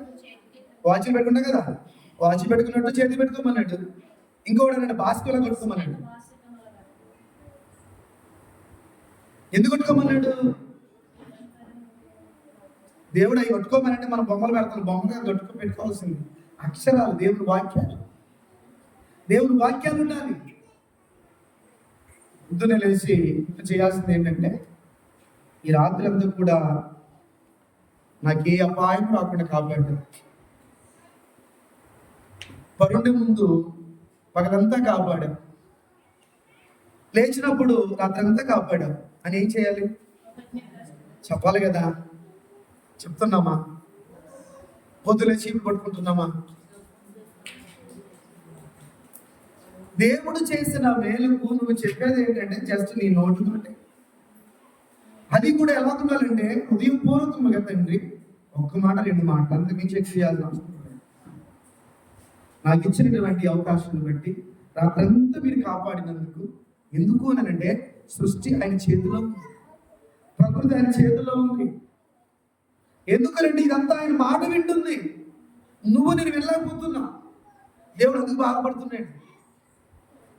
వాచ్ పెట్టుకున్నా కదా, వాచ్ పెట్టుకున్నట్టు చేతి పెట్టుకోమన్నాడు. ఇంకోటి అన్నాడు బాస్కోలా కట్టుకోమన్నాడు. ఎందుకు కట్టుకోమన్నాడు? దేవుడు అవి కట్టుకోమనంటే మనం బొమ్మలు పెడతాం, బొమ్మగా పెట్టుకోవాల్సింది అక్షరాలు, దేవుని వాక్యాలు. దేవుని వాక్యాలు ఉండాలి. పొద్దున్నే లేచి చేయాల్సింది ఏంటంటే ఈ రాత్రి అంతా కూడా నాకు ఏ అపాయం రాకుండా కాపాడు. పరుండే ముందు పగలంతా కాపాడా, లేచినప్పుడు రాత్రంతా కాపాడా అని ఏం చేయాలి? చెప్పాలి కదా. చెప్తున్నామా? పొద్దున చీపులు పట్టుకుంటున్నామా? దేవుడు చేసిన మేలుకు నువ్వు చెప్పేది ఏంటంటే జస్ట్ నీ నోటుతోటి. అది కూడా ఎలా ఉండాలంటే హృదయపూర్వకంగా తండ్రి, 1 మాట 2 మాటలు అంత మించి చేయాల్సిన అవసరం లేదు. నాకు ఇచ్చినటువంటి అవకాశాన్ని బట్టి రాత్రంతా మీరు కాపాడినందుకు. ఎందుకు అనంటే సృష్టి ఆయన చేతిలో ఉంది, ప్రకృతి ఆయన చేతిలో ఉంది. ఎందుకంటే ఇదంతా ఆయన మాట వింటుంది. నేను వెళ్ళకపోతున్నా, దేవుడు అందుకు బాధపడుతున్నాడు.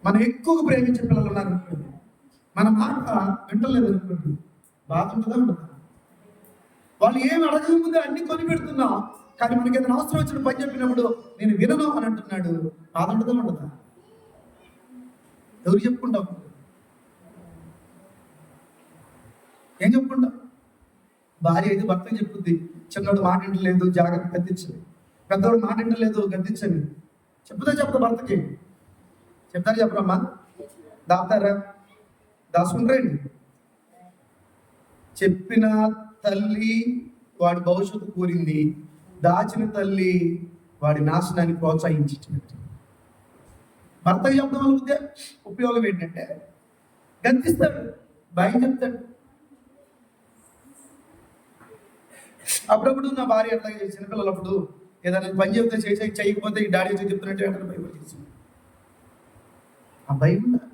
మనం ఎక్కువగా ప్రేమించే పిల్లలు ఉన్నారు అనుకోండి, మన మాట వింటలేదు అనుకోండి, బాధ ఉంటుందా ఉండదా? వాళ్ళు ఏమి అడగక ముందు అన్ని కొని పెడుతున్నా, కానీ మనకి ఏదైనా అవసరం వచ్చిన పని చెప్పినప్పుడు నేను వినను అని అంటున్నాడు, బాధ ఉంటుందా ఉండదా? ఎవరు చెప్పుకుంటావు? ఏం చెప్పుకుంటావు? భార్య అయితే భర్తకి చెప్పుద్ది, చిన్నోడు మాట వింటలేదు జాగ్రత్త గద్దించండి, పెద్దోడు మాట వింటలేదు గద్దించండి. చెప్తా భర్తకి. చెప్తారు చెప్పరమ్మా? దాతారా? దాచుకుంటారండి. చెప్పిన తల్లి వాడి భవిష్యత్తు కూరింది, దాచిన తల్లి వాడి నాశనాన్ని ప్రోత్సహించినట్టు. భర్తకి చెప్పడం వల్ల ఉపయోగం ఏంటంటే గద్దిస్తాడు, భయం చెప్తాడు. అప్పుడప్పుడు నా భార్య అట్లాగే చిన్నపిల్లలప్పుడు ఏదైనా పని చెప్తే చేయకపోతే ఈ డాడీ చెప్తున్నట్టు అంటే భయపడి ఆ భయం ఉండాలి.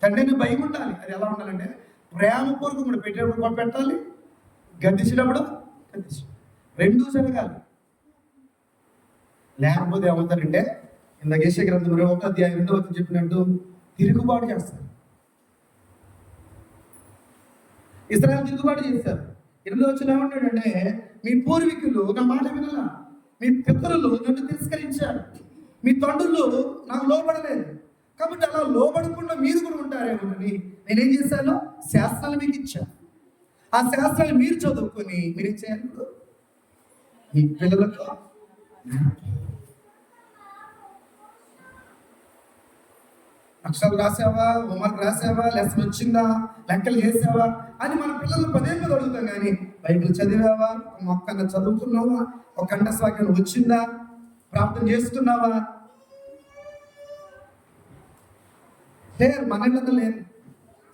తండ్రిని భయం ఉండాలి. అది ఎలా ఉండాలంటే ప్రేమపూర్వకంగా పెట్టేటప్పుడు పెట్టాలి, గద్దించినప్పుడు గద్దించాలి, రెండూ జరగాలి. లేకపోతే ఏమవుతారంటే ఇందాక యెషయా గ్రంథం 1వ అధ్యాయం 2వ వచనం చెప్పినట్టు తిరుగుబాటు చేస్తారు. ఇశ్రాయేలు తిరుగుబాటు చేస్తారు. 8వ వచనం ఏమంటాడంటే మీ పూర్వీకులు నా మాట వినలా, మీ పితరులు నన్ను తిరస్కరించారు, మీ తండ్రులు నాకు లోబడలేదు, కాబట్టి అలా లోబడకుండా మీరు కూడా ఉంటారేమోనని నేనేం చేశాను, శాస్త్రాలు మీకు ఇచ్చాను. ఆ శాస్త్రాలు మీరు చదువుకొని మీరేం చేయాలి, మీ పిల్లలకు అక్షరాలు రాసావా, హోంవర్క్ రాసావా, లెసన్ వచ్చిందా, లెక్కలు చేసావా అని మన పిల్లలు పదే అడుగుతాం. కానీ బైబిల్ చదివావా, మొక్కన్న చదువుతున్నావా, ఒక కంఠస్వాక్యం వచ్చిందా, ప్రార్థన చేస్తున్నావా? లేదు, మన ఇళ్ళలో లేదు.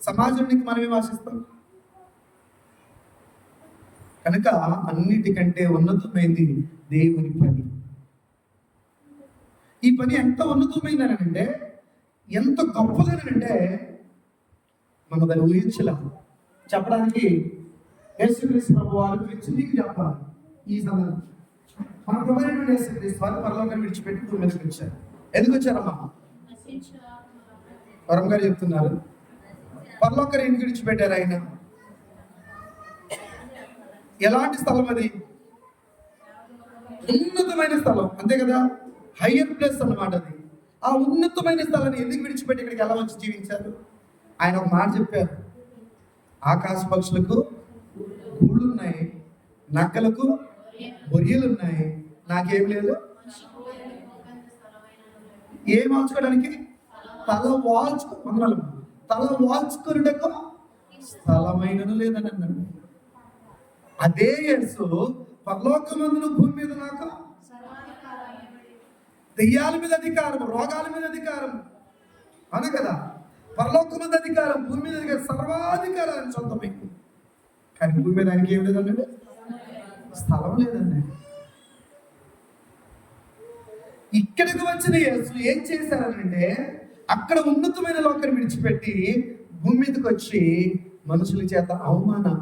సమాజానికి మనమే భాషిస్తాం. కనుక అన్నిటికంటే ఉన్నతమైంది దేవుని పని. ఈ పని ఎంత ఉన్నతమైందని అంటే, ఎంత గొప్పదనంటే మనం దాన్ని ఊహించలేము. చెప్పడానికి యేసుక్రీస్తు ప్రభు వారి గురించి నీకు చెప్పాలి. ఈ సందర్భం మన ప్రభువైన యేసుక్రీస్తు వారు పరలోకాన్ని విడిచిపెట్టి భూమి మీదకి వచ్చారు. ఎందుకు వచ్చారమ్మా? వరం గారు చెప్తున్నారు, పరలోకాన్ని ఎందుకు విడిచిపెట్టారు ఆయన? ఎలాంటి స్థలం అది? ఉన్నతమైన స్థలం, అంతే కదా, హయ్యర్ ప్లేస్ అన్నమాట అది. ఆ ఉన్నతమైన స్థలాన్ని ఎందుకు విడిచిపెట్టి ఇక్కడికి ఎలా వచ్చి జీవించారు? ఆయన ఒక మాట చెప్పారు, ఆకాశ పక్షులకు గూళ్ళు ఉన్నాయి, నక్కలకు బొరియలు ఉన్నాయి, నాకేం లేదు. ఏం మార్చుకోవడానికి? తల వాల్చుకున్నటకు స్థలమైనను లేదని అన్నాడు. అదే యేసు పరలోకమందును భూమి మీద నాకు దెయ్యాల మీద అధికారం, రోగాల మీద అధికారం అన కదా, పరలోకం మీద అధికారం, భూమి మీద అధికారం, సర్వాధికారాన్ని సొంతమై. కానీ భూమి మీద ఆయనకి ఏం లేదండి, స్థలం లేదండి. ఇక్కడికి వచ్చిన యేసు ఏం చేశారనంటే అక్కడ ఉన్నతమైన లోకాన్ని విడిచిపెట్టి భూమి మీదకి వచ్చి మనుషుల చేత అవమానం.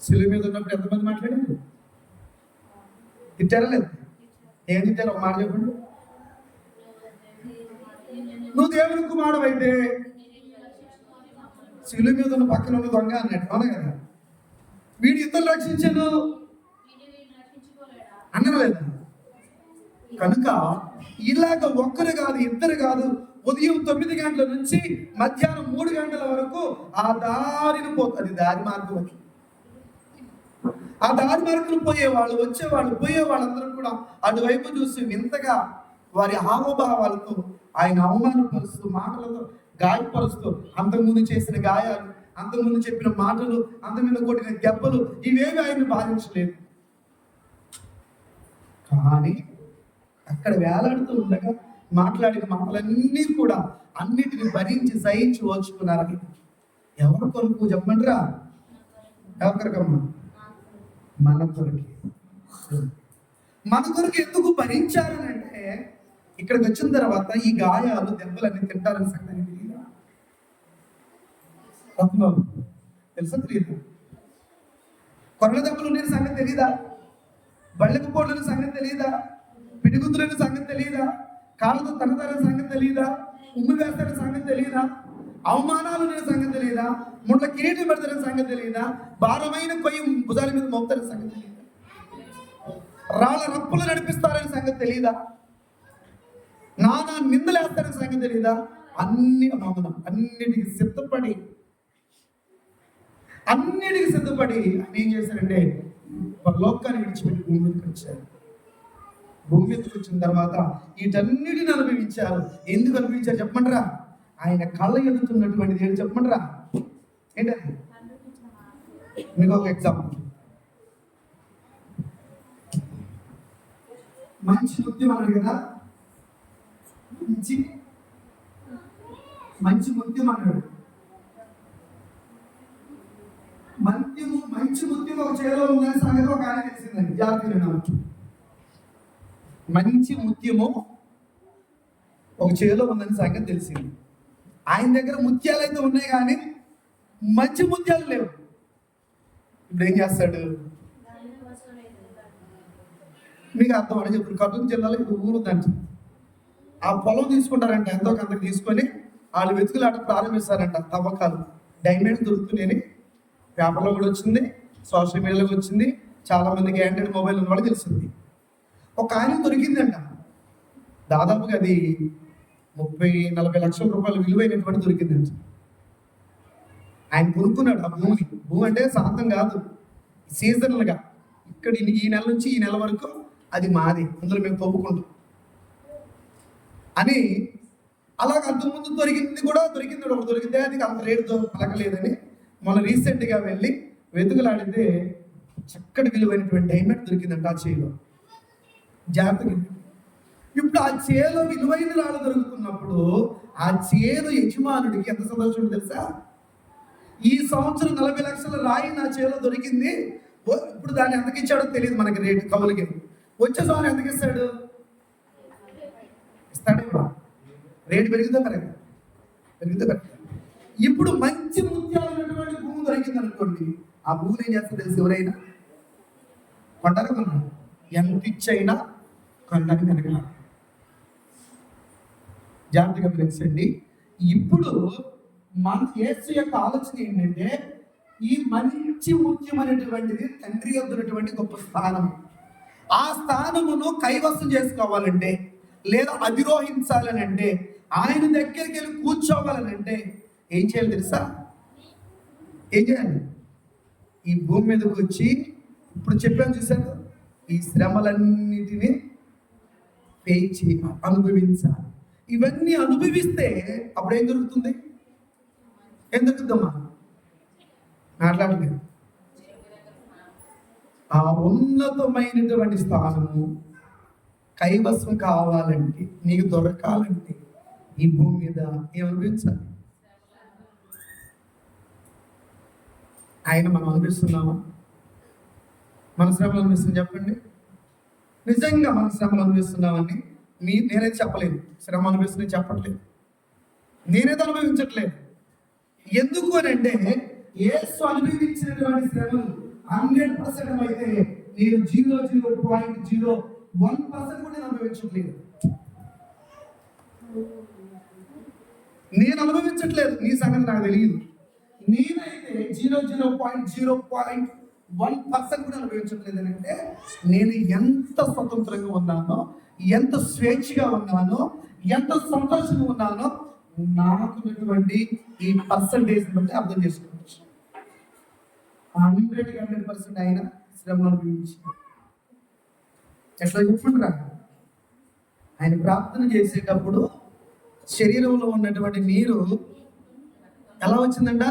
శిలువ మీద ఉన్నప్పుడు ఎంతమంది మాట్లాడారు? తిట్టారా లేదు? ఏం తిట్టారు? ఒక మాట చెప్పండి. నువ్వు దేవుని కుమారుడు అయితే శిలువ మీద ఉన్న పక్కన ఉన్న దొంగ అన్నట్టు, అవునా కదా? వీడు ఇద్దరు రక్షించాను అన్నారు లేదా? కనుక ఇలాగ ఒక్కరు కాదు, ఇద్దరు కాదు, ఉదయం 9 గంటల నుంచి మధ్యాహ్నం 3 గంటల వరకు ఆ దారిని పోతుంది. దారి మార్గం. ఆ దారి మార్గం పోయేవాళ్ళు, వచ్చేవాళ్ళు, పోయేవాళ్ళందరూ కూడా అటువైపు చూసి వింతగా వారి హావభావాలతో ఆయన అవమానపరుస్తూ, మాటలతో గాయపరుస్తూ, అంతకుముందు చేసిన గాయాలు, అంతకుముందు చెప్పిన మాటలు, అంతకుముందు కొట్టిన దెబ్బలు, ఇవేవి ఆయన్ని బాధించలేదు. కానీ అక్కడ వేలాడుతూ ఉండగా మాట్లాడిన మాటలన్నీ కూడా అన్నిటిని భరించి సహించి ఓర్చుకున్నారు. ఎవరి కొరకు చెప్పమంటారా? ఎవరికమ్మా? మన కొరకు. మన కొరకు ఎందుకు భరించారని అంటే ఇక్కడికి వచ్చిన తర్వాత ఈ గాయాలు, దెబ్బలన్నీ తింటారని సంగతి తెలియదా? తెలుసా? తెలియదు. కొరల దెబ్బలు ఉండే సంగతి తెలీదా? బళ్ళకు పోట్లని సంగతి తెలియదా? పిడిగుద్దులని సంగతి తెలియదా? కాళ్ళతో తనదారని సంగతి తెలియదా? ఉమ్ము వేస్తారని సంగతి తెలియదా? అవమానాలు నేను సంగతి తెలియదా? ముట్ల కిరీటం పెడతారని సంగతి తెలియదా? భారమైన కొయ్యి భుజాల మీద మోపుతారని సంగతి తెలియదా? రాళ్ళ రప్పులు నడిపిస్తారని సంగతి తెలియదా? నానా నిందలేస్తారని సంగతి తెలియదా? అన్నిటికి సిద్ధపడి అన్నిటికీ సిద్ధపడి ఆయన ఏం చేశారంటే లోకాన్ని విడిచిపెట్టి భూమి మీదకి వచ్చారు. భూమి మీదకి వచ్చిన తర్వాత వీటన్నిటిని అనుభవించారు. ఎందుకు అనుభవించారు చెప్పమంటారా? ఆయన కళ్ళ ఎదుగుతున్నటువంటిది ఏంటి చెప్పమంటారా? ఏంటది? మీకు ఒక ఎగ్జాంపుల్, మంచి ముత్యం అన్నాడు కదా, మంచి ముత్యం అన్నాడు. మంచి ముత్యం ఒక చేలో ఉందని సంగతి ఒక ఆయన తెలిసిందండి. జాగ్రత్త, మంచి ముత్యము ఒక చేలో ఉందని సంగతి తెలిసింది. ఆయన దగ్గర ముత్యాలు అయితే ఉన్నాయి కానీ మంచి ముత్యాలు లేవు. ఇప్పుడు ఏం చేస్తాడు? మీకు అర్థం అని చెప్తారు. కర్నూలు జిల్లాలో ఇప్పుడు ఊరు ఉందంట. ఆ పొలం తీసుకుంటారంట, ఎంతో కొంతకు తీసుకొని వాళ్ళు వెతుకులాట ప్రారంభిస్తారంట. తవ్వకాలు డైమండ్ దొరుకుతున్నాయని పేపర్లో కూడా వచ్చింది, సోషల్ మీడియాలో వచ్చింది. చాలా మందికి ఆండ్రాయిడ్ మొబైల్ ఉన్న వాళ్ళు తెలిసింది. ఒక ఆయన దొరికిందంట. దాదాపుగా అది 30-40 లక్షల రూపాయలు విలువైనటువంటి దొరికిందంట. ఆయన కొనుక్కున్నాడు ఆ భూమిని. భూమి అంటే శాంతం కాదు, సీజనల్గా. ఇక్కడ ఈ నెల నుంచి ఈ నెల వరకు అది మాది, అందులో మేము తవ్వుకుంటాం అని. అలాగ అంతకుముందు దొరికింది ఒకటి దొరికితే అది అంత రేటుతో పలకలేదని మొన్న రీసెంట్గా వెళ్ళి వెతుకులాడితే చక్కటి విలువైనటువంటి డైమండ్ దొరికిందంట ఆ చేలో. జాగ్రత్తగా, ఇప్పుడు ఆ చేలో విలువైన రాళ్ళు దొరుకుతున్నప్పుడు ఆ చేను యజమానుడికి ఎంత సంతోషం తెలుసా? ఈ సంవత్సరం 40 లక్షల రాయి నా చేలో దొరికింది. ఇప్పుడు దాన్ని ఎంతకి ఇచ్చాడో తెలియదు మనకి, రేటు కవులకి. వచ్చే సంవత్సరం ఎంతకి ఇస్తాడు? ఇస్తాడేమో. రేటు పెరుగుతా పెరుగుతా. ఇప్పుడు మంచి ముత్యాలు ఉన్నటువంటి భూమి దొరికింది అనుకోండి, ఆ భూమిని ఏం చేస్తారు తెలుసు? ఎవరైనా కొంటారు, కొన్నాడు. ఎంత ఇచ్చైనా కొనడానికి వెనక. జాగ్రత్తగా గ్రహించండి. ఇప్పుడు మన యేసు యొక్క ఆలోచన ఏంటంటే, ఈ మంచి ముఖ్యమైనటువంటిది తండ్రి యొద్దటువంటి గొప్ప స్థానం. ఆ స్థానమును కైవసం చేసుకోవాలంటే, లేదా అధిరోహించాలని అంటే, ఆయన దగ్గరికి వెళ్ళి కూర్చోవాలని అంటే ఏం చేయాలి తెలుసా? ఏం చేయాలి? ఈ భూమి మీదకి వచ్చి, ఇప్పుడు చెప్పాను చూశాను, ఈ శ్రమలన్నిటినీ పేచి అనుభవించాలి. ఇవన్నీ అనుభవిస్తే అప్పుడు ఏం దొరుకుతుంది? ఏం దొరుకుతుందమ్మా? మాట్లాడలేదు. ఆ ఉన్నతమైనటువంటి స్థానము కైవసం కావాలంటే, నీకు దొరకాలంటే ఈ భూమి మీద ఏం అనుభవించాలి? ఆయన మనం అనిపిస్తున్నామా? మన శ్రమలు అనిపిస్తుంది చెప్పండి. నిజంగా మన శ్రమలు అనిపిస్తున్నామని నేనైతే చెప్పలేదు. శ్రమ అనిపిస్తుంది చెప్పట్లేదు, నేనైతే అనుభవించట్లేదు. ఎందుకు అని అంటే, యేసు అనుభవించినటువంటి శ్రమలు 100% అయితే నేను 0.01% కూడా అనుభవించట్లేదు. నేను అనుభవించట్లేదు, నీ సంగతి నాకు తెలియదు. నేనైతే 0.01% కూడా అనుభవించట్లేదు. అని అంటే నేను ఎంత స్వతంత్రంగా ఉన్నానో, ఎంత స్వేచ్ఛగా ఉన్నానో, ఎంత సంతోషంగా ఉన్నానో నాకున్నటువంటి ఈ పర్సంటేజ్ బట్టి అర్థం చేసుకోవచ్చు. 100% ఆయన శ్రమ అనుభవించి ఎట్లా చెప్పుకుంటారా? ఆయన ప్రార్థన చేసేటప్పుడు శరీరంలో ఉన్నటువంటి నీరు ఎలా వచ్చిందంట?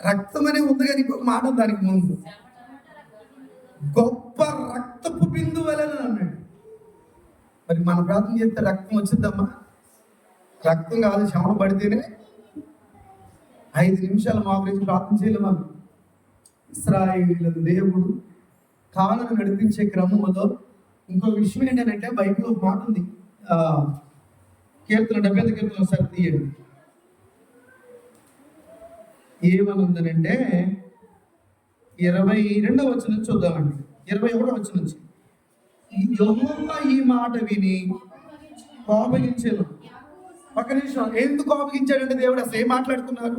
రక్తం అనే ఉంది, కానీ ఇంకొక మాట దానికి ముందు గొప్ప రక్తపు బిందువులని అన్నాడు. మరి మన ప్రార్థన చేస్తే రక్తం వచ్చిందమ్మా? రక్తం కాదు, శ్రమ పడితేనే 5 నిమిషాలు మా గురించి ప్రార్థన చేయలేమా? ఇశ్రాయేలీయులను దేవుడు కాళ్ళను నడిపించే క్రమంలో ఇంకో విషయం ఏంటంటే, బైబిల్లో ఒక మాట ఉంది. కీర్తన 75 కీర్తన ఒకసారి తీయండి. ఏమని ఉందనంటే 22వ వచనం నుంచి చూద్దామండి. 21వ వచనం నుంచి, యెహోవా ఈ మాట విని కోపగించెను. ఒక నిమిషం, ఎందుకు కోపగించాడంటే దేవుడు? అసలు ఏం మాట్లాడుతున్నారు?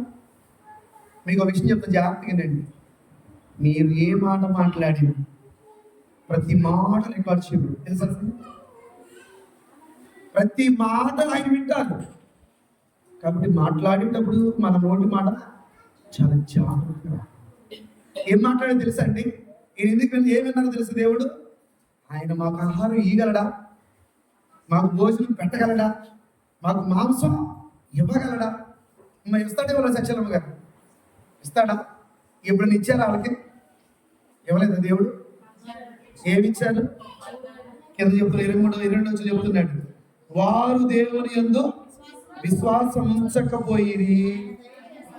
మీకు ఒక విషయం చెప్తా, జాగ్రత్తగానండి. మీరు ఏ మాట మాట్లాడినా ప్రతి మాట రికార్డ్ చేయబడు, తెలుసా? ప్రతి మాట ఆయన వింటారు. కాబట్టి మాట్లాడేటప్పుడు మన నోటి మాట చాలా జాగ్రత్తగా. ఏం మాట్లాడో తెలుసా అండి? ఎందుకు ఏమన్నారో తెలుసు దేవుడు? ఆయన మాకు ఆహారం ఇవ్వగలడా, మాకు భోజనం పెట్టగలడా, మాకు మాంసం ఇవ్వగలడా? మరి ఇస్తాడే వాళ్ళ సత్యలమ్మ గారు ఇస్తాడా? ఎప్పుడైనా ఇచ్చారా వాళ్ళకి? ఇవ్వలేదా దేవుడు? ఏమిచ్చారు? కింద చెప్తున్నా 23-22 వచ్చి చెప్తున్నాడు, వారు దేవుని యందు విశ్వాసం ఉంచకపోయిరి,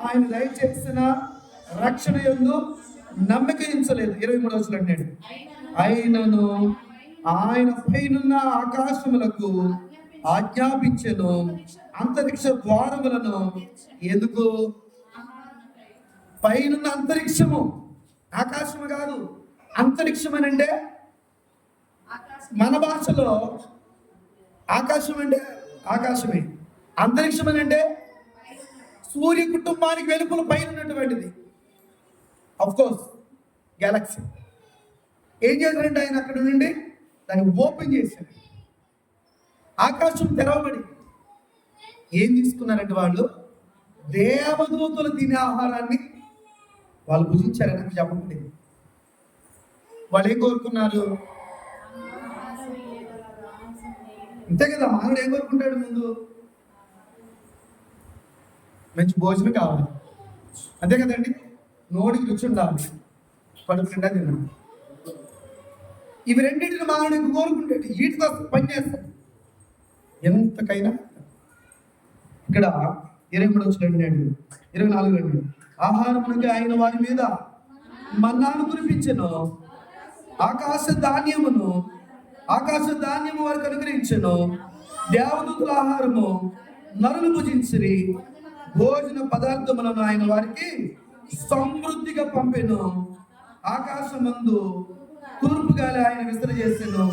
ఆయన దయచేసిన రక్షణ యందు నమ్మిక ఉంచలేదు. 23 వచ్చి అంటాడు, ఆయనను ఆయన పైనున్న ఆకాశములకు ఆజ్ఞాపించెను, అంతరిక్ష ద్వారములను. ఎందుకు? పైనున్న అంతరిక్షము, ఆకాశము కాదు, అంతరిక్షం అని అంటే మన భాషలో ఆకాశం అంటే ఆకాశమే, అంతరిక్షం అని అంటే సూర్య కుటుంబానికి వెలుపల పైన ఉన్నటువంటిది. Of course Galaxy. ఏం చేశారంటే ఆయన అక్కడ నుండి దాన్ని ఓపెన్ చేశారు, ఆకాశం తెరవబడి. ఏం తీసుకున్నారంటే వాళ్ళు దేవదూతలు తినే ఆహారాన్ని వాళ్ళు భుజించారని నాకు చెప్పండి. వాళ్ళు ఏం కోరుకున్నారు? అంతే కదా, మానవుడు ఏం కోరుకుంటాడు? ముందు మంచి భోజనం కావాలి, అంతే కదండి. నోటికి రుచి ఉండాలి, కడుపు నిండా తిన్నాడు. ఇవి రెండింటిని మానవుడికి కోరుకుంటాడు, వీటితో పనిచేస్తాడు ఎంతకైనా. ఇక్కడ 23 వచ్చి 24 ఆహారమునకి ఆయన వారి మీద మన్నాను కురిపించెను, ఆకాశ ధాన్యము వారికి అనుగ్రహించెను, దేవదూతుల ఆహారము నరులు భుజించిరి, భోజన పదార్థములను ఆయన వారికి సమృద్ధిగా పంపెను. ఆకాశమందు తూర్పు గాలి ఆయన విస్తరచేసెను,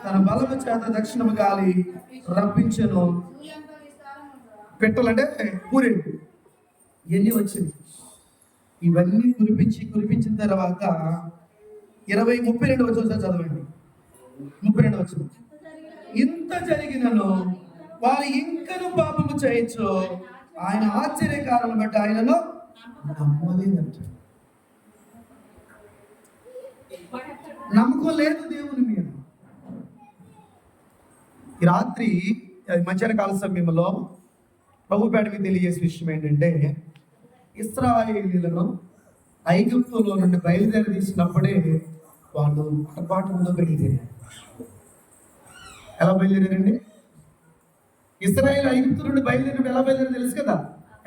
తన బలము చేత దక్షిణము గాలి రప్పించెను. పెట్టాలంటే పూరేడు ఇవన్నీ వచ్చింది. ఇవన్నీ కురిపించిన తర్వాత 32 వచ్చి చదవండి. 32 వచ్చింది. ఇంత జరిగినను వారు ఇంకను పాపము చేయొచ్చు, ఆయన ఆశ్చర్యకాలను బట్టి ఆయనను నమ్మలేదంట. నమ్మకం లేదు దేవుని మీద. ఈ రాత్రి మధ్యాహ్న కాల సమయంలో ప్రభుపేట మీకు తెలియజేసే విషయం ఏంటంటే, ఇశ్రాయేలీయులను ఐగుప్తులో నుండి బయలుదేరి తీసినప్పుడే వాళ్ళు ఆర్భాటంలో బయలుదేరారు. ఎలా బయలుదేరారండి? ఇశ్రాయేలు ఐగుప్తు నుండి బయలుదేరినప్పుడు ఎలా బయలుదేరారు తెలుసు కదా?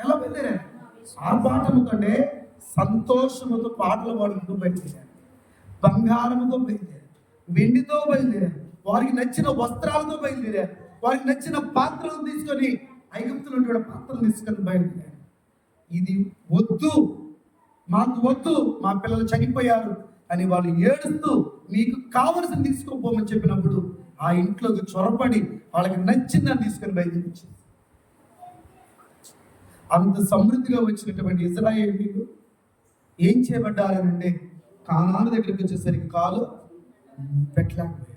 ఎలా బయలుదేరారు? ఆర్భాటముతో, సంతోషముతో, పాటలు పాడుతూ బయలుదేరారు, బంగారముతో బయలుదేరారు, వెండితో బయలుదేరారు, వారికి నచ్చిన వస్త్రాలతో బయలుదేరారు, వారికి నచ్చిన పాత్రలు తీసుకొని, ఐగుప్తులో ఉండే పాత్రలు తీసుకొని బయలుదేరారు. ఇది వద్దు, మాకు వద్దు, మా పిల్లలు చనిపోయారు అని వాళ్ళు ఏడుస్తూ మీకు కావలసిన తీసుకోపోమని చెప్పినప్పుడు ఆ ఇంట్లోకి చొరపడి వాళ్ళకి నచ్చిందని తీసుకొని బయలుదేరించింది. అంత సమృద్ధిగా వచ్చినటువంటి ఇశ్రాయేలీయులు ఏం చేయబడ్డారంటే, కానాను దగ్గరికి వచ్చేసరికి కాలు పెట్టలేకపోయారు.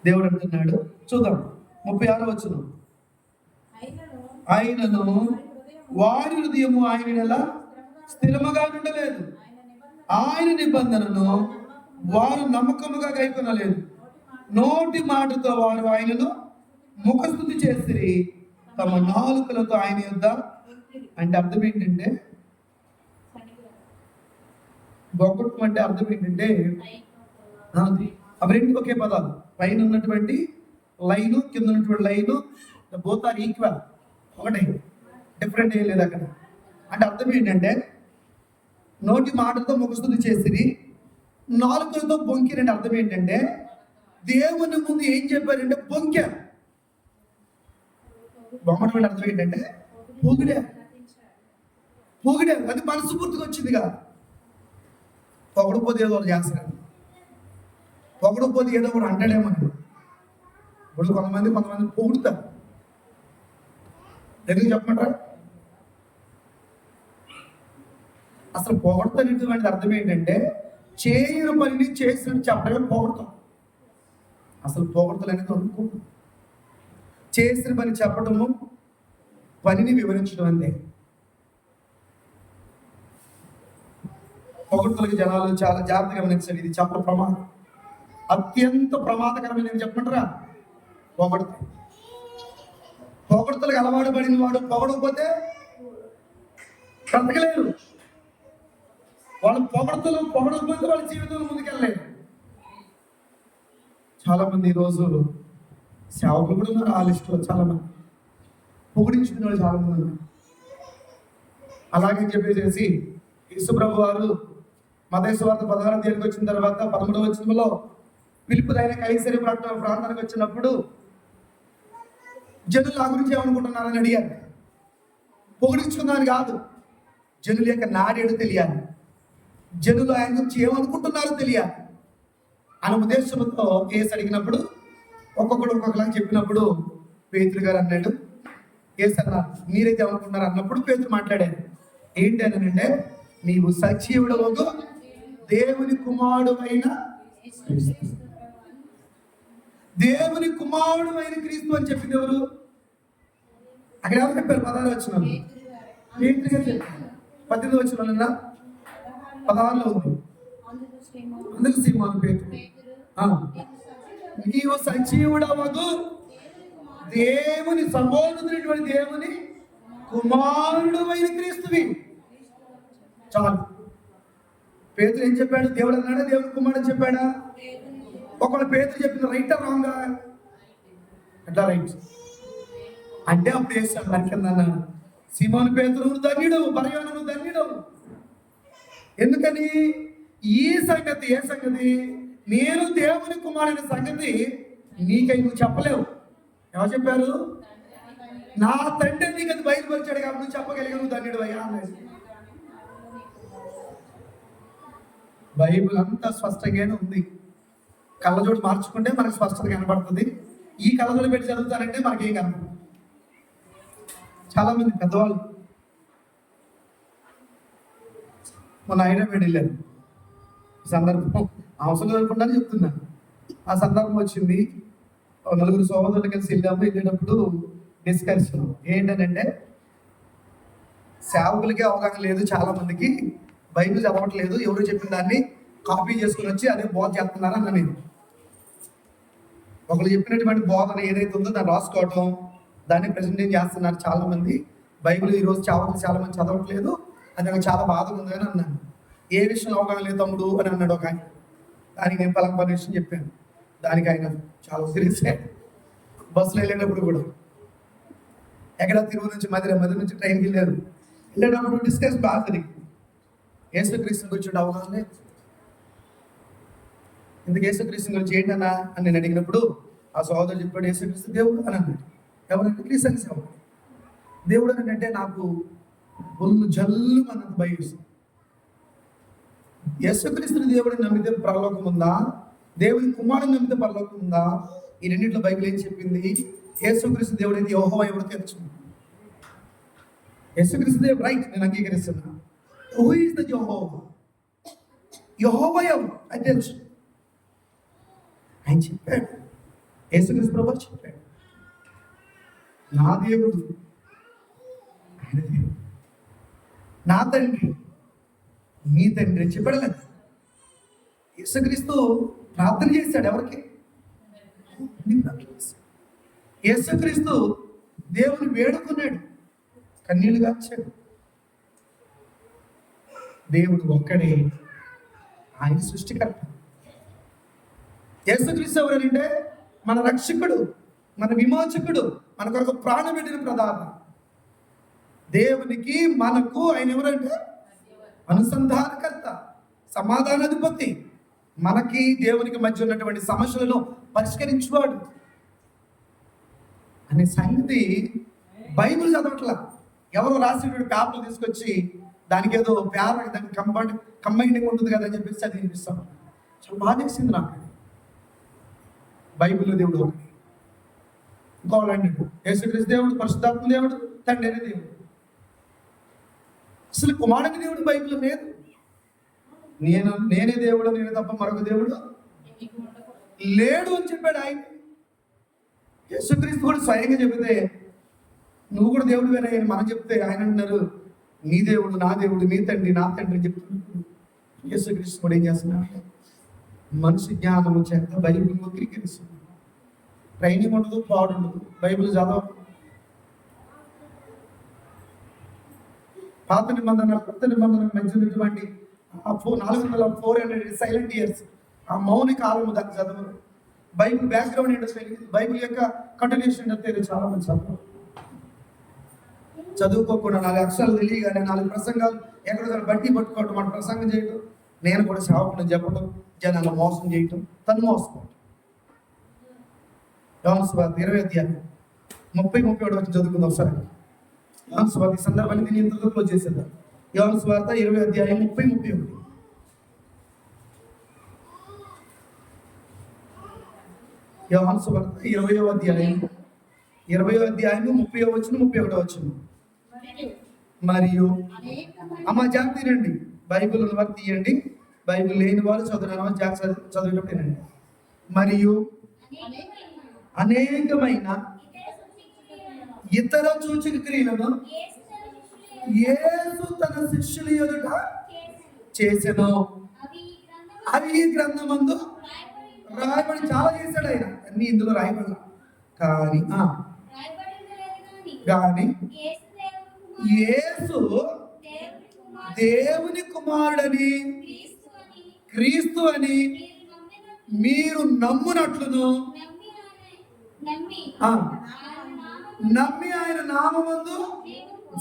దేవుడు అంటున్నాడు, చూద్దాం 36వ వచనం, ఆయనను వారి హృదయము ఆయన ఎలా స్థిరముగా ఉండలేదు, ఆయన నిబంధనను వారు నమ్మకముగా గైకొనలేదు, నోటి మాటతో వారు ఆయనను ముఖస్తుతి చేసిరి, తమ నాలుకలతో ఆయన యొద్ద. అంటే అర్థం ఏంటంటే, బొగ్గొట్టం అంటే అర్థం ఏంటంటే, అవి రెండు ఒకే పదాలు. పైన ఉన్నటువంటి లైను, కింద ఉన్నటువంటి లైను, బోత్ ఆర్ ఈక్వల్, ఒకటే, డిఫరెంట్ ఏం లేదు అక్కడ. అంటే అర్థం ఏంటంటే, నోటి మాటలతో ముఖస్తుతి చేసిరి, నాలుకలతో బొంకిరంటే అర్థం ఏంటంటే, దేవుని ముందు ఏం చెప్పారంటే బొంకారు. బొమ్మటి అర్థం ఏంటంటే పొగిడారు. అది మనస్ఫూర్తిగా వచ్చింది కదా. పొగడపోతే ఏదో చేస్తారు, పొగడపోతే ఏదో కూడా అంటాడేమని. ఇప్పుడు కొంతమంది పొగుడుతారు. ఎందుకు చెప్పమంటారా? అసలు పొగడతానేటువంటి అర్థం ఏంటంటే, చేయని పనిని చేసినట్టు చెప్పడమే పొగడతాం. అసలు పొగడతలు అనేది అనుకుంటాం. చేసిన పని చెప్పడము, పనిని వివరించడం అంతే. పొగడ్తలకి జనాలు చాలా జాగ్రత్తగా గమనించండి. ఇది చాలా ప్రమాదం, అత్యంత ప్రమాదకరమైన. నేను చెప్పమంటారా? పొగడ్త. పొగడ్తలకు అలవాటు పడిన వాడు పొగడకపోతే బ్రతకలేరు. వాళ్ళు పొగడకపోతే వాళ్ళ జీవితంలో ముందుకెళ్ళలేరు. చాలా మంది ఈరోజు సేవకులు కూడా ఉన్నారు ఆ లిస్టులో. చాలా మంది పొగిడించుకునే వాళ్ళు చాలా మంది ఉన్నారు. అలాగే చెప్పేసి యేసుప్రభు వారు మత్తయి సువార్త 16వ అధ్యాయానికి వచ్చిన తర్వాత 13వ వచనంలో ఫిలిప్పీయులైన కైసరయ ప్రాంతానికి వచ్చినప్పుడు జనులు ఆ గురించి ఏమనుకుంటున్నారని అడిగారు. పొగిడించుకున్నాను కాదు, జనుల యొక్క నాడేడు తెలియాలి, జనులు ఆయన గురించి ఏమనుకుంటున్నారో తెలియాలి అనే ఉద్దేశంతో యేసు అడిగినప్పుడు ఒక్కొక్కలా చెప్పినప్పుడు పేతురు గారు అన్నాడు, యేసు అన్నారు మీరైతే ఏమనుకుంటున్నారు అన్నప్పుడు పేతురు మాట్లాడారు. ఏంటి అని అంటే, నీవు సజీవుడవగు దేవుని కుమారుడు అయిన క్రీస్తు అని చెప్పింది ఎవరు? అక్కడ ఎవరు చెప్పారు? 16 వచనం పేతురు గారు చెప్పారు. 18 వచనంలో 16లో ఉంది. అందుకు సీమోను పేతురు, నీవు సజీవుడవగు దేవుని సర్వోన్నతుడైనటువంటి దేవుని కుమారుడు అయిన క్రీస్తువి. చాలు. పేతురు ఏం చెప్పాడు? దేవుడు అన్నాడా దేవుని కుమారుడు చెప్పాడా? ఒకవేళ పేతురు చెప్పింది రైటా రాంగా? ఎట్లా రైట్ అంటే అప్పుడు వేస్తాడు నరికిందన్న సీమోను పేతురు నువ్వు ధన్యుడు, బరయోను నువ్వు ధన్యుడు. ఎందుకని? ఈ సంగతి ఏ సంగతి? నేను దేవుని కుమారుని సంగతి నీకై నువ్వు చెప్పలేవు. ఎవరు చెప్పారు? నా తండ్రి నీకు అది బయలుపరిచాడు కాబట్టి నువ్వు చెప్పగలిగా, నువ్వు ధన్యుడు అయ్యా అన్నది. బైబిల్ అంతా స్పష్టంగానే ఉంది. కళ్ళజోడు మార్చుకుంటే మనకు స్పష్టత కనబడుతుంది. ఈ కళ్ళజోడు పెట్టి చదువుతారంటే మనకేం కనబడదు. చాలా మంది పెద్దవాళ్ళు మొన్న హైదరాబాద్ వెళ్ళారు. సందర్భం అవసరం లేకుండా చెప్తున్నాను. ఆ సందర్భం వచ్చింది. నలుగురు సోదరులు కలిసి వెళ్ళేటప్పుడు డిస్కషన్ ఏంటంటే, సేవకులకే అవగాహన లేదు, చాలా మందికి బైబిల్ చదవట్లేదు, ఎవరు చెప్పిన దాన్ని కాపీ చేసుకుని వచ్చి అదే బోధ చేస్తున్నారు అన్న. నేను ఒకరు చెప్పినటువంటి బోధన ఏదైతే ఉందో దాన్ని రాసుకోవటం, దాన్ని ప్రజెంటేషన్ చేస్తున్నారు చాలా మంది. బైబిల్ ఈరోజు చాలా మంది చదవట్లేదు, అది నాకు చాలా బాధగా ఉంది అని అన్నాను. ఏ విషయంలో అవగాహన లేదు తమ్ముడు అని అన్నాడు ఒక ఆయన. దానికి నేను పలానా విషయం చెప్పాను. దానికి ఆయన చాలా సీరియస్. బస్సులో వెళ్ళేటప్పుడు కూడా ఎక్కడ తిరుగు నుంచి మధుర నుంచి ట్రైన్కి వెళ్ళేటప్పుడు డిస్కస్ బాగా జరిగింది. యేసుక్రీస్తు గురించి అవగాహన. ఇందుకు యేసుక్రీస్తు గురించి ఏంటన్నా అని నేను అడిగినప్పుడు ఆ సోదరుడు చెప్పాడు, యేసుక్రీస్తు దేవుడు అని అన్నాడు. ఎవరంటే క్రీస్తు సేవ. దేవుడు అని అంటే నాకు ఒళ్ళు జల్లు అన్నది భయం. యేసుక్రీస్తుని దేవుడిని నమ్మితే పరలోకం ఉందా? దేవుని కుమారుని నమ్మితే పరలోకం ఉందా? ఈ రెండింటిలో బైబిల్ ఏం చెప్పింది? యేసుక్రీస్తు దేవుడు అయితే యెహోవా ఎవరు తెలుసు. యేసుక్రీస్తు దేవుడు రైట్, నేను అంగీకరిస్తున్నా. హూ ఈస్ ద యెహోవా? యెహోవా ఎవరు అది తెలుసు. ఆయన చెప్పాడు, యేసుక్రీస్తు ప్రభువు చెప్పాడు, నా దేవుడు ఆయన దేవుడు, నా తండ్రి మీ తండ్రి అని చెప్పాడు కదా. యేసుక్రీస్తు ప్రార్థన చేశాడు ఎవరికి? యేసుక్రీస్తు దేవుని వేడుకున్నాడు, కన్నీళ్లు గార్చాడు. దేవుడు ఒక్కడే, ఆయన సృష్టికర్త. యేసుక్రీస్తు ఎవరంటే మన రక్షకుడు, మన విమోచకుడు, మన కొరకు ప్రాణం పెట్టిన ప్రదాత. దేవునికి మనకు ఆయన ఎవరంటే అనుసంధానకర్త, సమాధానాధిపతి. మనకి దేవునికి మధ్య ఉన్నటువంటి సమస్యలను పరిష్కరించువాడు అనే సంగతి బైబిల్ చదవట్లా. ఎవరో రాసినటువంటి పేపర్లు తీసుకొచ్చి దానికి ఏదో దానికి కంబైనింగ్ ఉంటుంది కదా అని చెప్పేసి అది వినిపిస్తాం. చాలా బాగా తెలిసింది నాకు. బైబిల్లో దేవుడు ఒకటి, ఇంకోవాలండి యేసుక్రీస్తు దేవుడు, పరిశుద్ధాత్మ దేవుడు, తండ్రి అనే దేవుడు. అసలు కుమారుని దేవుడు బైబిల్ లేదు. నేనే దేవుడు, నేనే తప్ప మరొక దేవుడు లేడు అని చెప్పాడు ఆయన. యేసుక్రీస్తు కూడా స్వయంగా చెబితే నువ్వు కూడా దేవుడు వేరే అని మనం చెప్తే ఆయన అంటున్నారు, నీ దేవుడు నా దేవుడు, నీ తండ్రి నా తండ్రి అని చెప్తున్నప్పుడు యేసుక్రీస్తు కూడా ఏం చేస్తున్నాడు? మనిషి జ్ఞానము చేత బైబిల్ వక్రీకరిస్తుంది. ట్రైనింగ్ ఉండదు, పాడు ఉండదు, బైబిల్ చదవ. పాత నిబంధన కొత్త నిబంధన మధ్యనటువంటి 400 సైలెంట్ ఇయర్స్, ఆ మౌన కాలము దాన్ని చదవరు. బైబిల్ బ్యాక్గ్రౌండ్ ఏంటో తెలియదు, బైబిల్ యొక్క కంటిన్యూషన్ ఏంటో తెలియదు. చాలా మంది చదువుకోకుండా 4 అక్షరాలు తెలియగానే 4 ప్రసంగాలు ఎక్కడో బట్టి పట్టుకోవటం, మన ప్రసంగం చేయటం, నేను కూడా సేవకుని చెప్పటం, జనాలు మోసం చేయటం, తను మోసపోవటం. యోహాను సువార్త 20 అధ్యాయం 30-31 వచ్చి చదువుకుందాం ఒకసారి. యోహాను సువార్త ఈ సందర్భాన్ని దీన్ని ఇంతలో క్లోజ్ చేసేద్దాం. యోహాను సువార్త 20 అధ్యాయం 30-31. యోహాను సువార్త 20వ అధ్యాయం 30వ వచనం 31వ వచనం. మరియు అమ్మ జాగ్రత్త రండి, బైబిల్ ఉన్న వారు తీయండి, బైబిల్ లేని వాళ్ళు చదువుని వారు జాగ్రత్త చదివేటప్పుడు వినండి. మరియు అనేకమైన ఇతర సూచక క్రియలను యేసు తన శిష్యుల ఎదుట చేసెను, అవి ఈ గ్రంథమందు రాయబడి. చాలా చేశాడు ఆయన, అన్ని ఇందులో రాయబడి. కానీ యేసు దేవుని కుమారుడని, క్రీస్తు అని మీరు నమ్మునట్లును, నమ్మి ఆయన నామమందు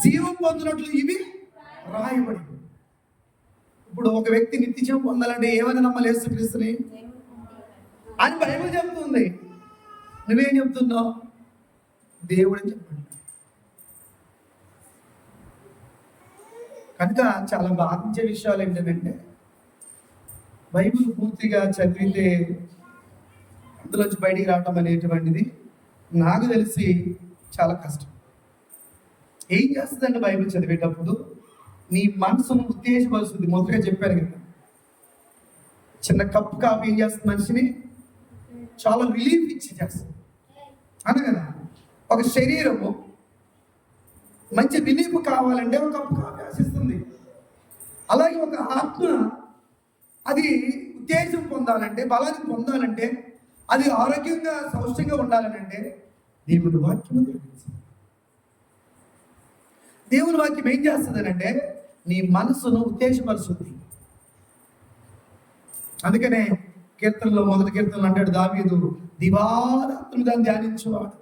జీవం పొందినట్లు ఇవి రాయబడి. ఇప్పుడు ఒక వ్యక్తి నిత్య జీవం పొందాలంటే ఏమైనా నమ్మాలి? యేసుక్రీస్తుని అని బైబిల్ చెప్తుంది. నువ్వేం చెప్తున్నావు? దేవుడని చెప్పండి. కనుక చాలా బాధించే విషయాలు ఏంటంటే, బైబిల్ పూర్తిగా చదివితే అందులోంచి బయటికి రావటం అనేటువంటిది నాకు తెలిసి చాలా కష్టం. ఏం చేస్తుందంటే బైబిల్ చదివేటప్పుడు నీ మనసును ఉత్తేజపరుస్తుంది. మొదటగా చెప్పాను కదా, చిన్న కప్పు కాఫీ ఏం చేస్తుంది? మనిషిని చాలా రిలీఫ్ ఇచ్చి చేస్తుంది అనగా, ఒక శరీరము మంచి రిలీఫ్ కావాలంటే ఒక కప్పు కాఫీ ఆశిస్తుంది. అలాగే ఒక ఆత్మ అది ఉత్తేజం పొందాలంటే, బలాన్ని పొందాలంటే, అది ఆరోగ్యంగా సౌష్యంగా ఉండాలనంటే దేవుని వాక్యము తెలియజేస్తుంది. దేవుని వాక్యం ఏం చేస్తుంది అంటే నీ మనసును ఉత్తేజపరుస్తుంది. అందుకనే కీర్తనలో మొదటి కీర్తనలు అంటాడు దావీదు, దివారాత్రులు దాన్ని ధ్యానించేవాడు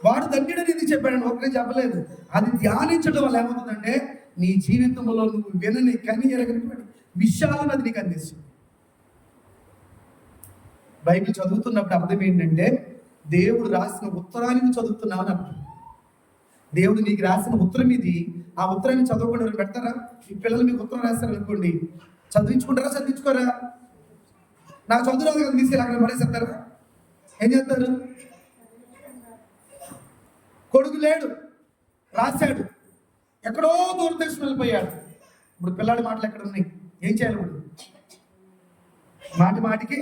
వాడు ధన్యుడని ఎందుకు చెప్పాడని ఒకరే చెప్పలేదు. అది ధ్యానించడం వల్ల ఏమవుతుందంటే నీ జీవితంలో నువ్వు వినని కని ఎరగనటువంటి విషయాలను అది నీకు అందిస్తుంది. బైబిల్ చదువుతున్నప్పుడు అర్థం ఏంటంటే దేవుడు రాసిన ఉత్తరాన్ని చదువుతున్నావు అని అర్థం. దేవుడు నీకు రాసిన ఉత్తరం ఇది. ఆ ఉత్తరాన్ని చదవకుండా పెడతారా? ఈ పిల్లలు మీకు ఉత్తరం రాస్తారు అనుకోండి, చదివించుకుంటారా? చదివించుకోరా? నాకు చదువు రాదు కదా తీసుకెళ్ళి అక్కడ పడేసేస్తారా? ఏం చేస్తారు? కొడుకు లేడు, రాశాడు, ఎక్కడో దూరదేశం వెళ్ళిపోయాడు. ఇప్పుడు పిల్లాడి మాటలు ఎక్కడ ఉన్నాయి? ఏం చేయాలి? ఇప్పుడు మాటికి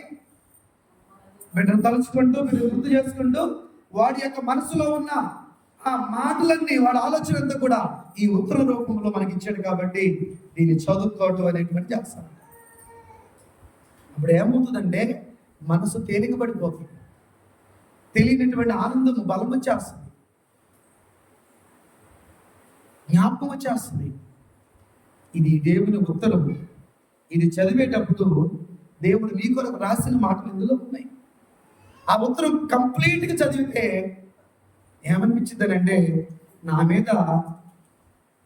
బిడ్డను తలుచుకుంటూ, బిడ్డను గుర్తు చేసుకుంటూ, వాడి యొక్క మనసులో ఉన్న ఆ మాటలన్నీ, వాడి ఆలోచన అంతా కూడా ఈ ఉత్తర రూపంలో మనకి ఇచ్చాడు. కాబట్టి దీన్ని చదువుకోవటం అనేటువంటి చేస్తాం. అప్పుడు ఏమవుతుందంటే మనసు తేలిక పడిపోతుంది, తెలియనటువంటి ఆనందము బలం వచ్చేస్తుంది, జ్ఞాపకం వచ్చేస్తుంది. ఇది దేవుని ఉత్తరము. ఇది చదివేటప్పుడు దేవుడు నీ కొరకు రాసిన మాటలు ఇందులో ఉన్నాయి. ఆ ఉత్తరం కంప్లీట్గా చదివితే ఏమనిపించింది అంటే, నా మీద